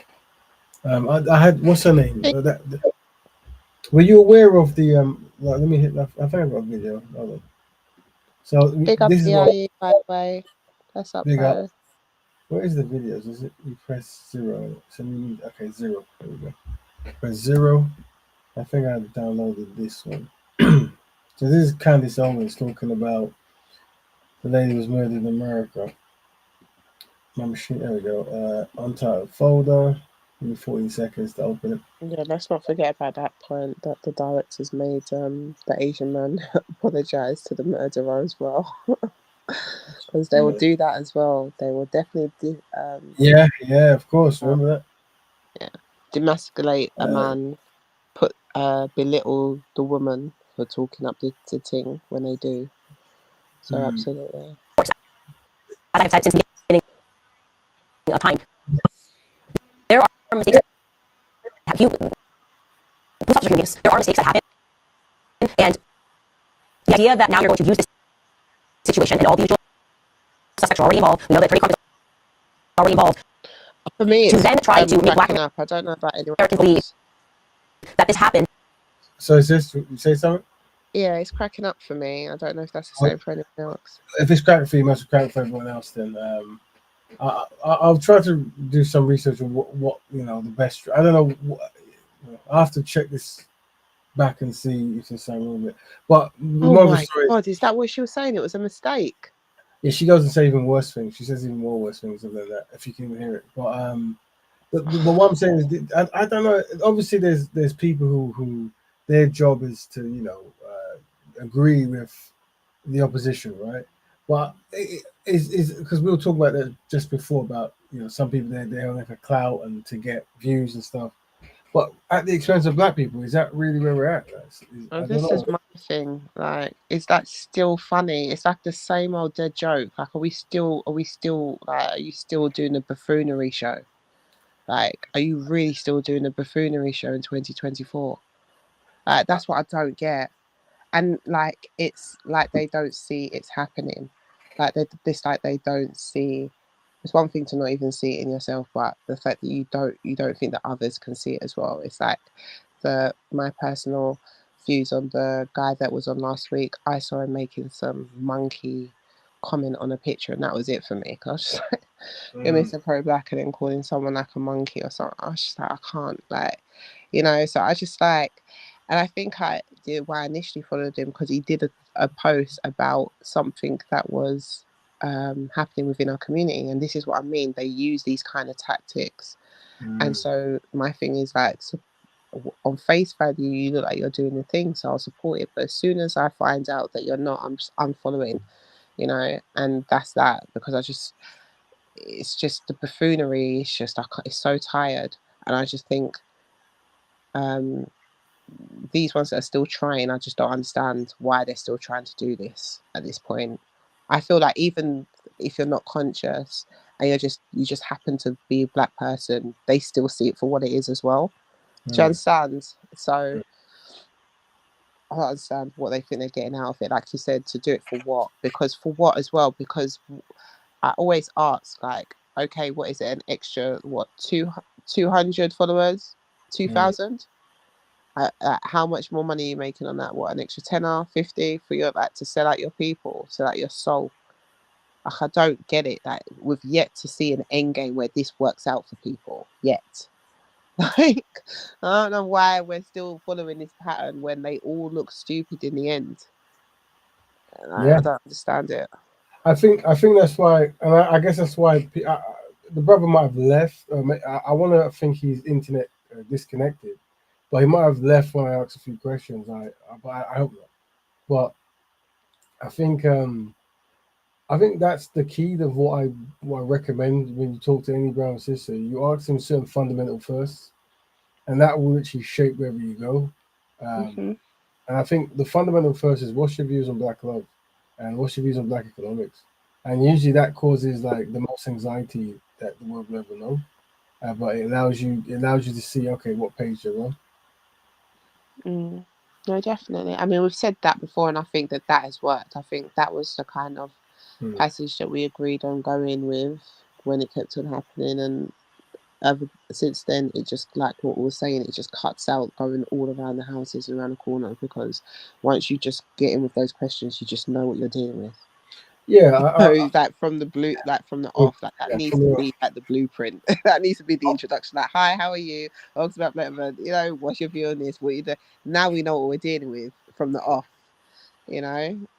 I had, what's her name? Were you aware of the let me hit. I think I got a video. Hold on. So Big up this is DIE, by the way. That's up, big up. bro. Where is the videos? Is it you press 0? So okay, 0. There we go. Press 0. I think I downloaded this one. So this is Candace Owens talking about the lady who was murdered in America. My machine. There we go. Untitled folder. Give me 40 seconds to open it. Yeah, let's not forget about that point that the directors made the Asian man apologize to the murderer as well. Because they will do that as well. They will definitely do. Yeah, of course. Remember that? Demasculate a man, belittle the woman for talking up the ting when they do. So absolutely. As I've said since the beginning of time, there are mistakes. Police officers can miss. There are mistakes that happen, and the idea that now you're going to use this situation and all the usual suspects are already involved. We know that 30 cars are already involved. For me, to then try to make black up. I don't know about anyone Americans believe that this happened. So is this, you say something? Yeah, it's cracking up for me. I don't know if that's the same for anyone else. If it's cracking for you, it must be cracking for everyone else. Then I'll try to do some research on what the best. I don't know. I have to check this back and see if there's something wrong with it. But oh my God, is that what she was saying? It was a mistake. Yeah, she goes and says even worse things. She says even more worse things than that. If you can even hear it, but what I'm saying is, I don't know. Obviously, there's people who their job is to agree with the opposition, right? But it is because we were talking about that just before about some people they're only for clout and to get views and stuff. But at the expense of black people, is that really where we're at? This is my thing. Like, is that still funny? It's like the same old dead joke. Like, are you still doing a buffoonery show? Like, are you really still doing a buffoonery show in 2024? Like, that's what I don't get. And like, it's like they don't see it's happening. Like they don't see. It's one thing to not even see it in yourself, but the fact that you don't think that others can see it as well. It's like my personal views on the guy that was on last week. I saw him making some monkey comment on a picture, and that was it for me. Cause I was just like, you're Mr. Pro Black, and then calling someone like a monkey or something. I was just like, I can't, So I just like, and I think I did why I initially followed him because he did a post about something that was happening within our community, and this is what I mean. They use these kind of tactics, and so my thing is like, so on face value, you look like you're doing the thing, so I'll support it. But as soon as I find out that you're not, I'm just unfollowing, and that's that because it's just the buffoonery. It's just it's so tired, and I just think these ones that are still trying, I just don't understand why they're still trying to do this at this point. I feel like even if you're not conscious and you just happen to be a black person, they still see it for what it is as well. Do you understand? So I don't understand what they think they're getting out of it. Like you said, to do it for what? Because for what as well? Because I always ask, like, okay, what is it? An extra 200 followers, 2,000? How much more money are you making on that? What, an extra 10 50 for your to sell out your people, sell out your soul? Like, I don't get it. Like, we've yet to see an end game where this works out for people yet. Like, I don't know why we're still following this pattern when they all look stupid in the end. And I don't understand it. I think that's why, and I guess that's why the brother might have left. I want to think he's internet disconnected. But he might have left when I asked a few questions. But I hope not. But I think that's the key of what I recommend when you talk to any brown sister. You ask them certain fundamental first, and that will literally shape wherever you go. And I think the fundamental first is what's your views on black love, and what's your views on black economics, and usually that causes like the most anxiety that the world will ever know. But it allows you to see what page you're on. No, definitely. I mean, we've said that before, and I think that has worked. I think that was the kind of passage that we agreed on going with when it kept on happening, and since then, it just, like what we were saying, it just cuts out going all around the houses and around the corner, because once you just get in with those questions, you just know what you're dealing with. Yeah, like from the off, like that needs to be like the blueprint. That needs to be the introduction. Like, hi, how are you? Talks about Betterment. What's your view on this? What you do? Now we know what we're dealing with from the off.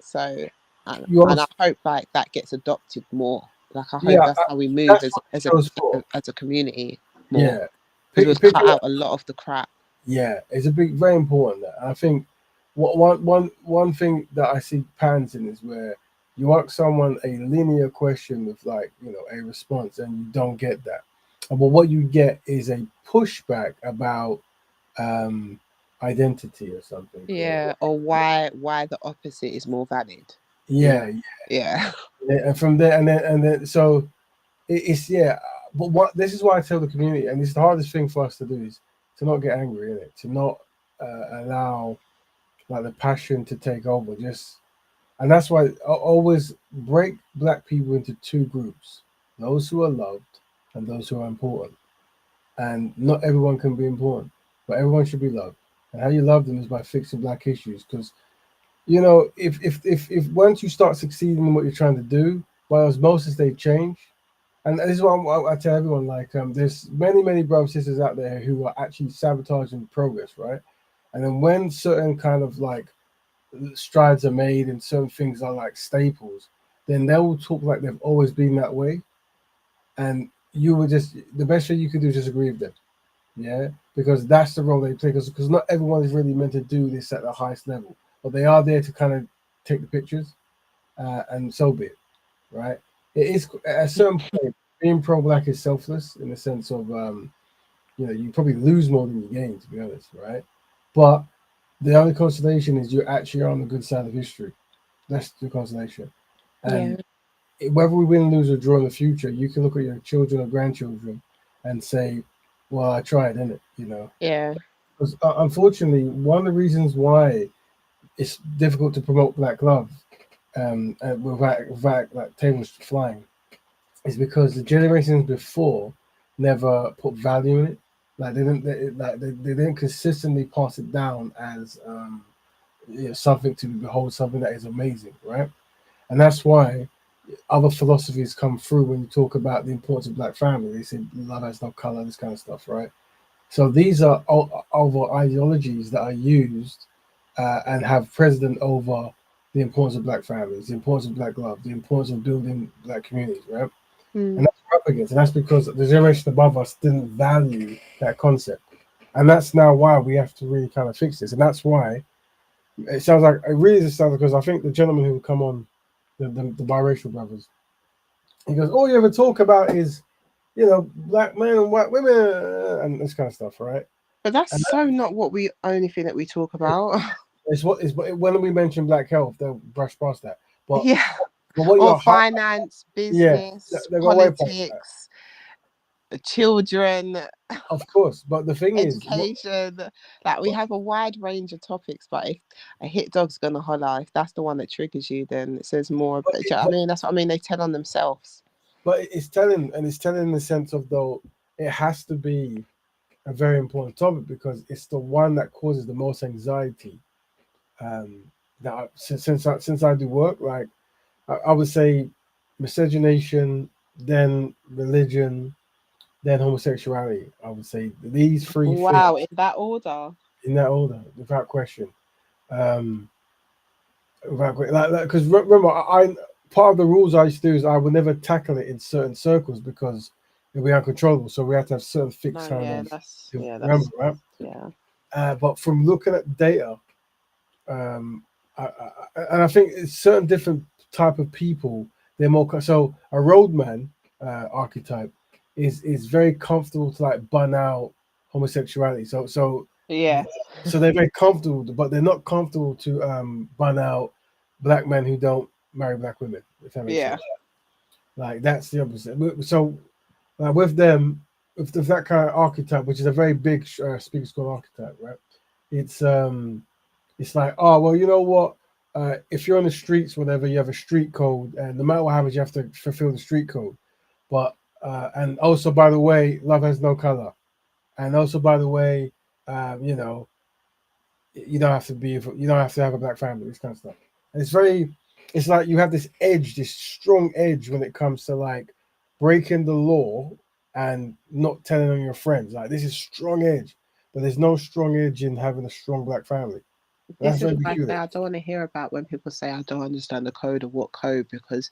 So and I hope like that gets adopted more. Like, I hope that's how we move as a community more. Because we've cut out a lot of the crap. Yeah, it's very important. That I think one thing that I see patterns in is where you ask someone a linear question with a response, and you don't get that. But what you get is a pushback about identity or something. Yeah, or why the opposite is more valid. Yeah. And from there, and then, so it's yeah. But what this is why I tell the community, and it's the hardest thing for us to do is to not get angry in it, to not allow like the passion to take over. And that's why I always break black people into two groups: those who are loved and those who are important. And not everyone can be important, but everyone should be loved. And how you love them is by fixing black issues, because if once you start succeeding in what you're trying to do, by osmosis they change. And this is what I tell everyone: there's many brothers and sisters out there who are actually sabotaging progress, right? And then when certain kind of like strides are made and certain things are like staples, then they will talk like they've always been that way. And you would just, the best thing you could do is just agree with them, yeah, because that's the role they play. Because not everyone is really meant to do this at the highest level, but they are there to kind of take the pictures, and so be it, right? It is at a certain point being pro-black is selfless in the sense of you probably lose more than you gain, to be honest, right? But the only consolation is you're actually on the good side of history. That's the consolation. And whether we win, lose, or draw in the future, you can look at your children or grandchildren and say, well, I tried, innit? Yeah. Because unfortunately, one of the reasons why it's difficult to promote black love and without like tables flying is because the generations before never put value in it. Like they didn't consistently pass it down as something to behold, something that is amazing, right? And that's why other philosophies come through when you talk about the importance of black family. They say love has no color, this kind of stuff, right? So these are over ideologies that are used and have precedent over the importance of black families, the importance of black love, the importance of building black communities, right? And that's what we're up against. And that's because the generation above us didn't value that concept. And that's now why we have to really kind of fix this. And that's why it sounds like, it really just sounds, because I think the gentleman who would come on, the biracial brothers, he goes, all you ever talk about is, black men and white women and this kind of stuff, right? But that's not what only thing that we talk about. But when we mention black health, they'll brush past that. But yeah. but what or finance, business, politics, children. Of course, but the thing education, like we have a wide range of topics, but if a hit dog's gonna holler, if that's the one that triggers you, then it says more. I mean, that's what I mean. They tell on themselves. But it's telling in the sense of, though, it has to be a very important topic because it's the one that causes the most anxiety. That since I do work, like I would say, miscegenation, then religion, then homosexuality. I would say these three things. Wow, in that order. In that order, without question. Because remember, I part of the rules I used to do is I would never tackle it in certain circles because it'll be uncontrollable. So we have to have certain fixed remember, right? Yeah. But from looking at data, and I think it's certain different type of people. They're more so a roadman archetype is very comfortable to like bun out homosexuality. So they're very comfortable, but they're not comfortable to bun out black men who don't marry black women. If that makes sense. Like that's the opposite. So with them, with that kind of archetype, which is a very big speaker school archetype, right? It's like, oh well, you know what? If you're on the streets, whatever, you have a street code, and no matter what happens, you have to fulfill the street code. But and also, by the way, love has no color. And also, by the way, you don't have to have a black family, this kind of stuff. And it's like you have this edge, this strong edge when it comes to like breaking the law and not telling on your friends. Like this is strong edge, but there's no strong edge in having a strong black family. This is like I don't want to hear about when people say I don't understand the code or what code, because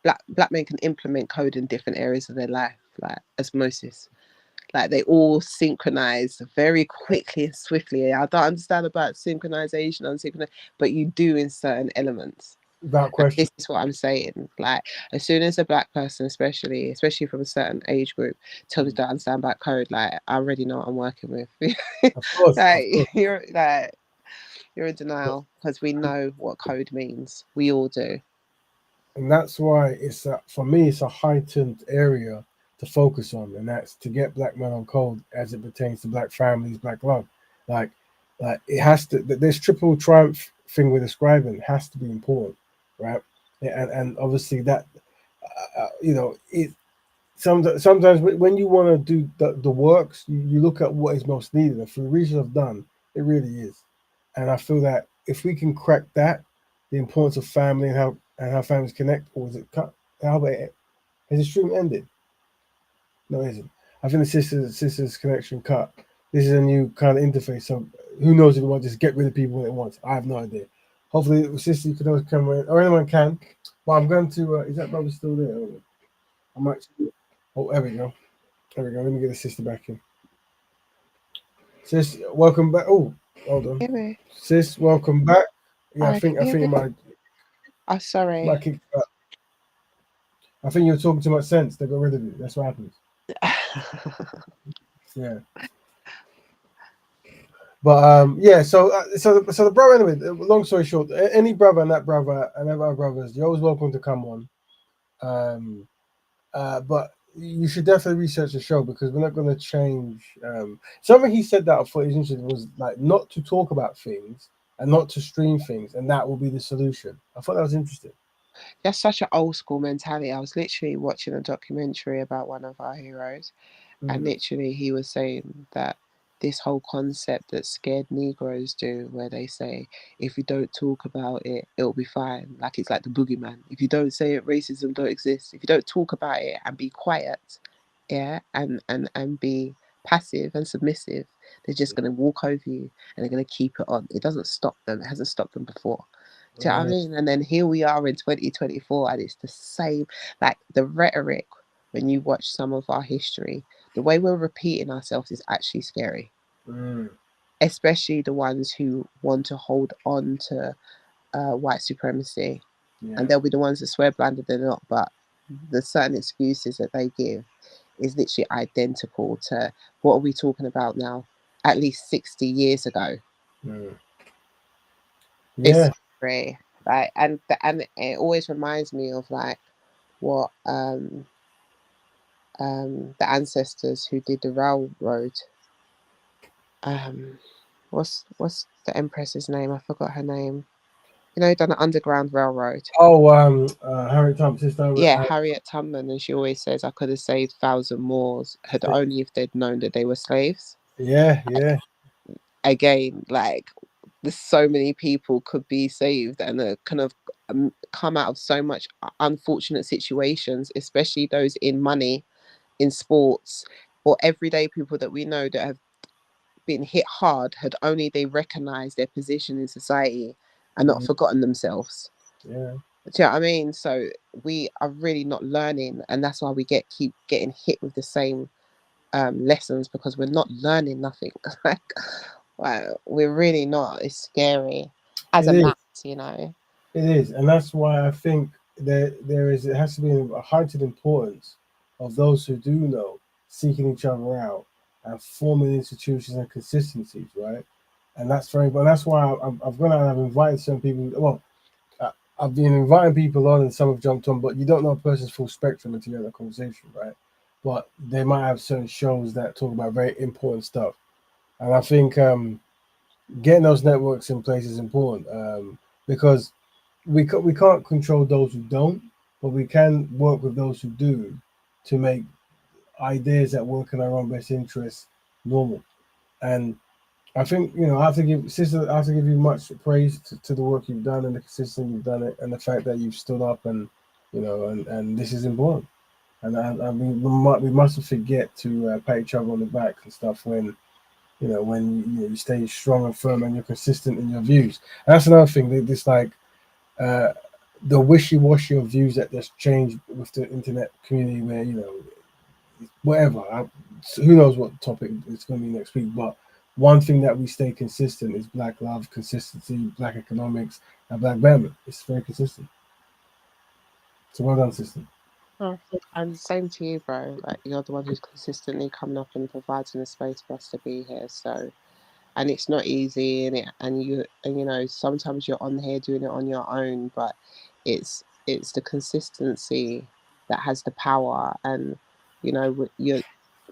black men can implement code in different areas of their life, like osmosis. Like they all synchronize very quickly and swiftly. I don't understand about synchronization, but you do in certain elements. Without question. This is what I'm saying. Like as soon as a black person, especially from a certain age group, tells me to understand about code, like I already know what I'm working with. Of course. Like you're in denial because we know what code means. We all do. And that's why for me, it's a heightened area to focus on, and that's to get black men on code as it pertains to black families, black love. Like it has to. This triple triumph thing we're describing has to be important, right? And obviously that, it. Sometimes when you want to do the works, you look at what is most needed. And for the reason I've done, it really is. And I feel that if we can crack that, the importance of family and how families connect, or is it cut? How about it? Has the stream ended? No, it isn't. I think the sisters connection cut. This is a new kind of interface. So who knows if it wants to just get rid of people when it wants. I have no idea. Hopefully, sister, you can always come in, or anyone can. But I'm going to. Is that brother still there? I'm actually. Oh, there we go. There we go. Let me get the sister back in. Sis, welcome back. Oh, hold on. Hear Sis, welcome back. Yeah, I think hear it me. might. Oh, sorry. I think you're talking too much sense. They got rid of you. That's what happens. Yeah. But yeah. So the brother. Anyway, long story short, any brother and that brother and other brothers, you're always welcome to come on. But you should definitely research the show because we're not going to change. Something he said that I thought was interesting was like not to talk about things and not to stream things, and that will be the solution. I thought that was interesting. That's such an old school mentality. I was literally watching a documentary about one of our heroes, and literally he was saying that this whole concept that scared Negroes do, where they say, if you don't talk about it, it'll be fine. Like it's like the boogeyman. If you don't say it, racism don't exist. If you don't talk about it and be quiet, yeah, and be passive and submissive, they're just going to walk over you and they're going to keep it on. It doesn't stop them. It hasn't stopped them before. Do you know what I mean? And then here we are in 2024 and it's the same, like the rhetoric when you watch some of our history, the way we're repeating ourselves is actually scary. Especially the ones who want to hold on to white supremacy. And they'll be the ones that swear blinded they're not, but the certain excuses that they give is literally identical to what are we talking about now? At least 60 years ago. Yeah. It's scary. Like, and it always reminds me of like what the ancestors who did the railroad. What's the empress's name? I forgot her name. You know, done an underground railroad. Oh, Harriet Tubman, sister. Yeah, Harriet Tubman, and she always says, "I could have saved 1,000 Moors had only if they'd known that they were slaves." Yeah. Again, like there's so many people could be saved and kind of come out of so much unfortunate situations, especially those in money, in sports, or everyday people that we know that have been hit hard had only they recognized their position in society and not forgotten themselves. Yeah. Do you know what I mean? So we are really not learning, and that's why we keep getting hit with the same lessons because we're not learning nothing. Like, wow, we're really not. It's scary as a mass, you know. It is, and that's why I think it has to be a heightened importance of those who do know seeking each other out and forming institutions and consistencies, right? And that's very, but that's why I've invited some people. Well, I've been inviting people on, and some have jumped on, but you don't know a person's full spectrum until you have a conversation, right? But they might have certain shows that talk about very important stuff, and I think getting those networks in place is important because we can't control those who don't, but we can work with those who do to make ideas that work in our own best interests normal. And I think I have to give you much praise to the work you've done and the consistency you've done it, and the fact that you've stood up and and this is important. And I mean we mustn't forget to pat each other on the back and stuff when you stay strong and firm and you're consistent in your views. And that's another thing. This like the wishy-washy of views that just change with the internet community, where whatever who knows what topic it's going to be next week, but one thing that we stay consistent is black love, consistency, black economics, and black betterment. It's very consistent. So well done, sister. Oh, and same to you, bro. Like you're the one who's consistently coming up and providing a space for us to be here. So, and it's not easy, and you know sometimes you're on here doing it on your own, but it's the consistency that has the power, and you know you're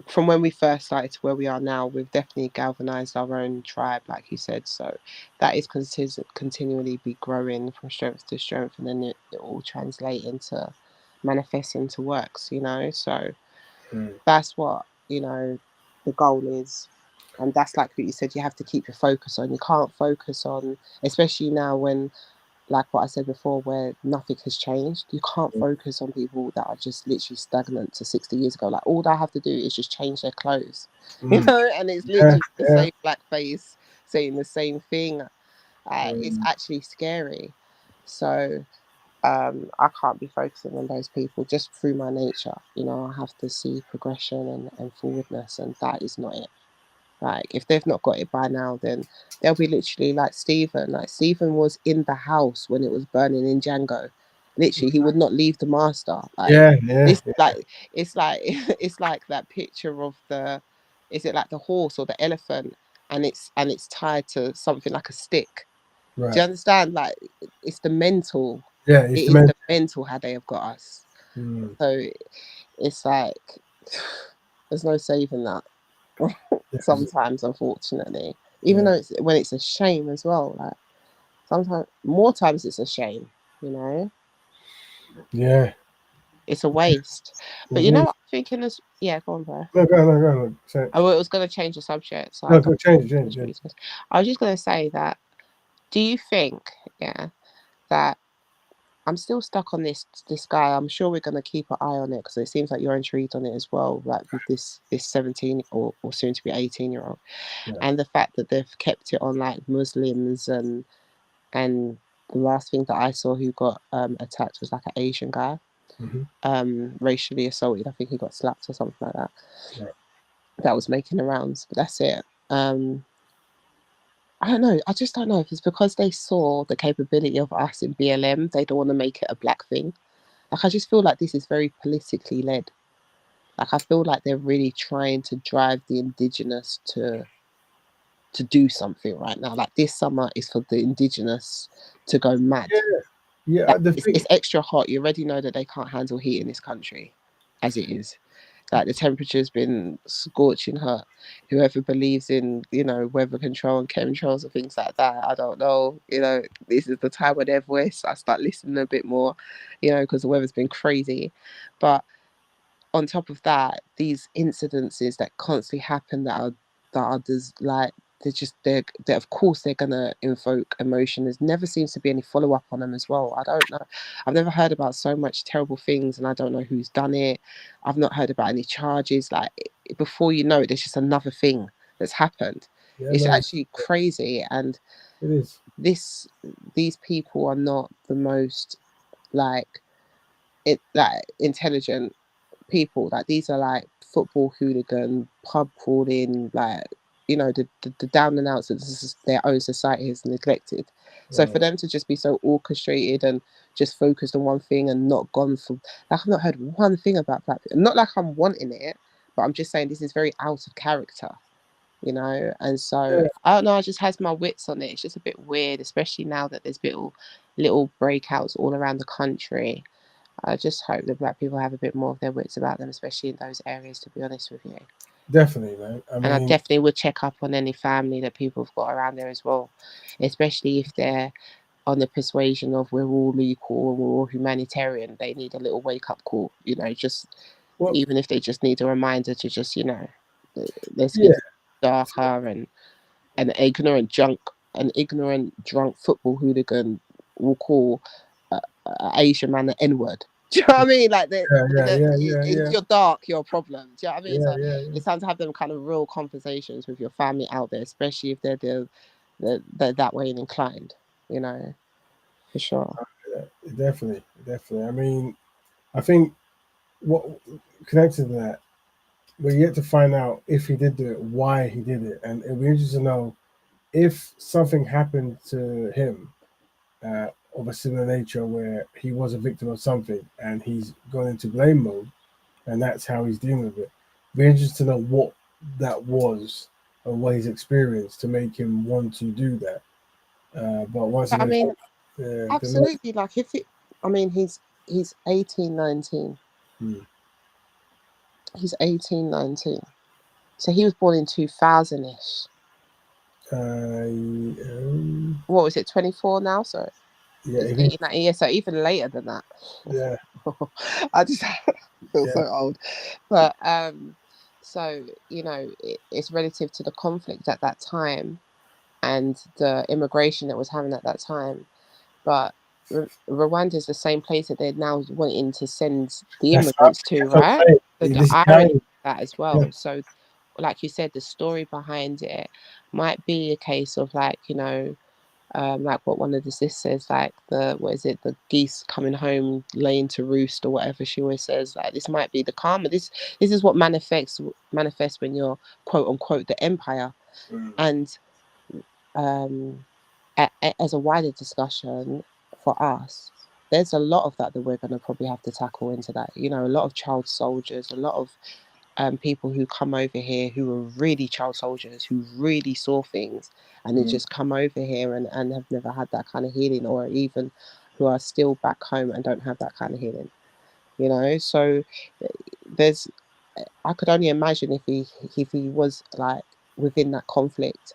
from when we first started to where we are now, we've definitely galvanized our own tribe, like you said. So that is continually be growing from strength to strength, and then it all translate into manifest into works, you know. So that's what, you know, the goal is. And that's like what you said, you have to keep your focus on. You can't focus on, especially now when, like what I said before, where nothing has changed. You can't focus on people that are just literally stagnant to 60 years ago. Like all they have to do is just change their clothes, you know, and it's literally the same black face saying the same thing. It's actually scary. So I can't be focusing on those people just through my nature. You know, I have to see progression and forwardness, and that is not it. Like, if they've not got it by now, then they'll be literally like Stephen. Like, Stephen was in the house when it was burning in Django. Literally, he would not leave the master. Like, this, like, it's like, it's like that picture of is it like the horse or the elephant? And it's tied to something like a stick. Right. Do you understand? Like, it's the mental. Yeah, It is the mental how they have got us. So it's like, there's no saving that. Sometimes, unfortunately, even though when it's a shame as well, like sometimes more times it's a shame, you know. Yeah, it's a waste. But you know what I'm thinking is, yeah, go on, bro. No, go. I was going to change the subject, so no, go change. I was just going to say that, do you think, that I'm still stuck on this guy? I'm sure we're going to keep an eye on it because it seems like you're intrigued on it as well, like with this 17 or soon to be 18-year-old. And the fact that they've kept it on like Muslims, and the last thing that I saw who got attacked was like an Asian guy, racially assaulted. I think he got slapped or something like that. That was making the rounds, but that's it. I don't know. I just don't know if it's because they saw the capability of us in BLM. They don't want to make it a black thing. Like, I just feel like this is very politically led. Like, I feel like they're really trying to drive the indigenous to do something right now. Like, this summer is for the indigenous to go mad. It's extra hot. You already know that they can't handle heat in this country as it is. Like, the temperature's been scorching hot. Whoever believes in, you know, weather control and chemtrails and things like that, I don't know. You know, this is the time when their voice, I start listening a bit more, you know, because the weather's been crazy. But on top of that, these incidences that constantly happen that are just like, they're of course they're gonna invoke emotion. There's never seems to be any follow-up on them as well. I don't know. I've never heard about so much terrible things, and I don't know who's done it. I've not heard about any charges. Like, before you know it, there's just another thing that's happened. It's actually crazy, and it is. These people are not the most like intelligent people. Like, these are like football hooligan, pub crawling, like, you know, the down and outs that their own society has neglected. So for them to just be so orchestrated and just focused on one thing and not gone for, like, I've not heard one thing about black people. Not like I'm wanting it, but I'm just saying this is very out of character, you know. And so I don't know, I just has my wits on it. It's just a bit weird, especially now that there's little breakouts all around the country. I just hope that black people have a bit more of their wits about them, especially in those areas, to be honest with you. Definitely, man. And I definitely would check up on any family that people have got around there as well, especially if they're on the persuasion of we're all equal and we're all humanitarian. They need a little wake-up call, you know, even if they just need a reminder to just, you know, let's get darker. And an ignorant drunk football hooligan will call an Asian man an N-word. Do you know what I mean? Like, you're dark, you're a problem. Do you know what I mean? It's time to have them kind of real conversations with your family out there, especially if they're that way inclined, you know, for sure. Definitely. I mean, I think what connected to that we're yet to find out if he did do it, why he did it, and it'll be interesting to know if something happened to him of a similar nature where he was a victim of something and he's gone into blame mode, and that's how he's dealing with it. Be interested to know what that was and what he's experienced to make him want to do that. But once I again, mean, the absolutely. Like if it, I mean, he's 18, 19. Hmm. He's 18, 19. So he was born in 2000-ish. What was it, 24 now? So yeah, it's if 18, 19 years. So even later than that. yeah, I just feel yeah, so old. But so you know, it's relative to the conflict at that time and the immigration that was happening at that time. But Rwanda is the same place that they're now wanting to send the immigrants to, that's what right? I'm saying. So the This is irony of carrying. that as Yeah. well. So, like you said, the story behind it might be a case of like, you know, like what one of the sis says, like the geese coming home laying to roost or whatever she always says. Like this might be the karma. This is what manifests when you're quote unquote the empire. And as a wider discussion for us, there's a lot of that we're going to probably have to tackle into that. You know, a lot of child soldiers, a lot of people who come over here who are really child soldiers, who really saw things and they just come over here and have never had that kind of healing, or even who are still back home and don't have that kind of healing. You know, so there's, I could only imagine if he was like within that conflict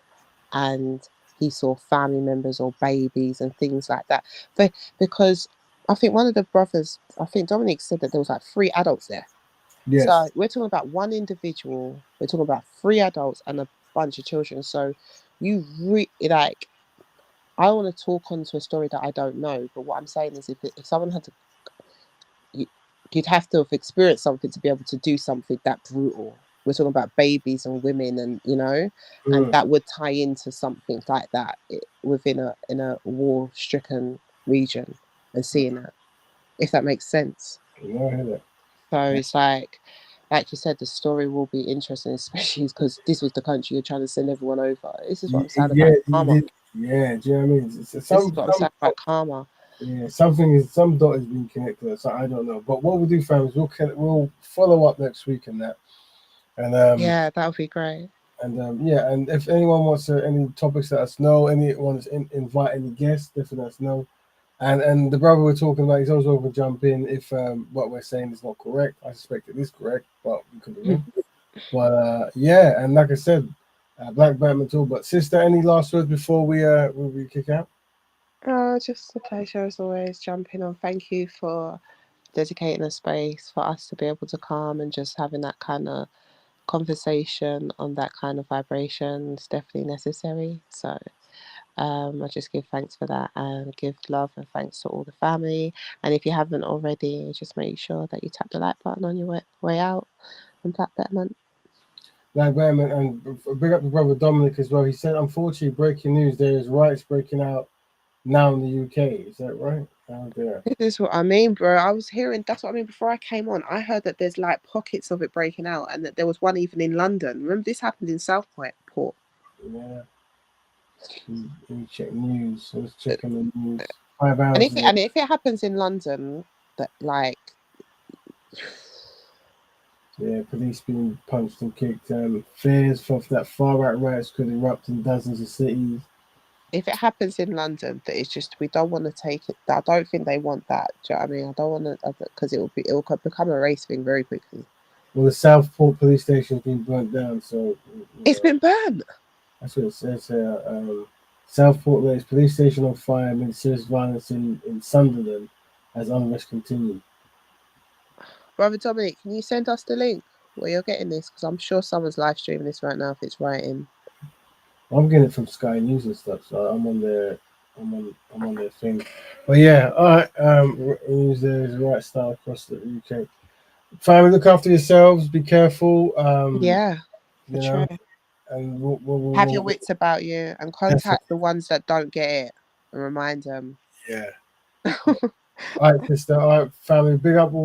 and he saw family members or babies and things like that. But because I think one of the brothers, I think Dominic said that there was like 3 adults there. Yes. So we're talking about one individual, we're talking about 3 adults and a bunch of children. So you like, I want to talk onto a story that I don't know, but what I'm saying is if someone had to, you'd have to have experienced something to be able to do something that brutal. We're talking about babies and women, and you know, and that would tie into something like that within a war-stricken region, and seeing that, if that makes sense. Yeah, I hear that. So it's like you said, the story will be interesting, especially because this was the country you're trying to send everyone over. This is what I'm saying Yeah, about you karma. did. Yeah, do you know what I mean? This is what I'm saying about karma. Yeah, some dot is being connected, so I don't know. But what we'll do, fam, is we'll follow up next week on that, and Yeah, that would be great. yeah, and if anyone wants any topics, let us know. Anyone wants invite any guests, definitely let us know. And the brother we're talking about, he's also going to jump in if what we're saying is not correct. I suspect it is correct, but we could be wrong. But yeah, and like I said, Black Batman too. But sister, any last words before we kick out? Oh, just a pleasure as always jumping on. Thank you for dedicating a space for us to be able to come and just having that kind of conversation on that kind of vibration is definitely necessary. So I just give thanks for that and give love and thanks to all the family. And if you haven't already, just make sure that you tap the like button on your way out and Black Betterment. Black Batman, and bring up the brother Dominic as well. He said, unfortunately, breaking news: there is riots breaking out now in the UK. Is that right? Oh dear. This is what I mean, bro. I was hearing, that's what I mean. Before I came on, I heard that there's like pockets of it breaking out and that there was one even in London. Remember, this happened in Southport. Yeah. Let me check news. Let's check on the news. 5 And hours ago. if it happens in London, that like, Yeah, police being punched and kicked. Fears for that far right riots could erupt in dozens of cities. if it happens in London, that it's just, we don't want to take it. I don't think they want that. Do you know what I mean? I don't want to, because it will become a race thing very quickly. Well, the Southport police station has been burnt down, so It's been burned. that's what it says here. Southport lays police station on fire amid serious violence in Sunderland as unrest continued. Brother Dominic, can you send us the link where you're getting this? Because I'm sure someone's live streaming this right now if it's right in. I'm getting it from Sky News and stuff, so I'm on their thing. But yeah, all right. News there is right style across the UK. Family, look after yourselves. Be careful. Yeah, You for know, sure. and Have your wits about you and definitely. contact the ones that don't get it and remind them. Yeah. All right, sister. All right, family. Big up all.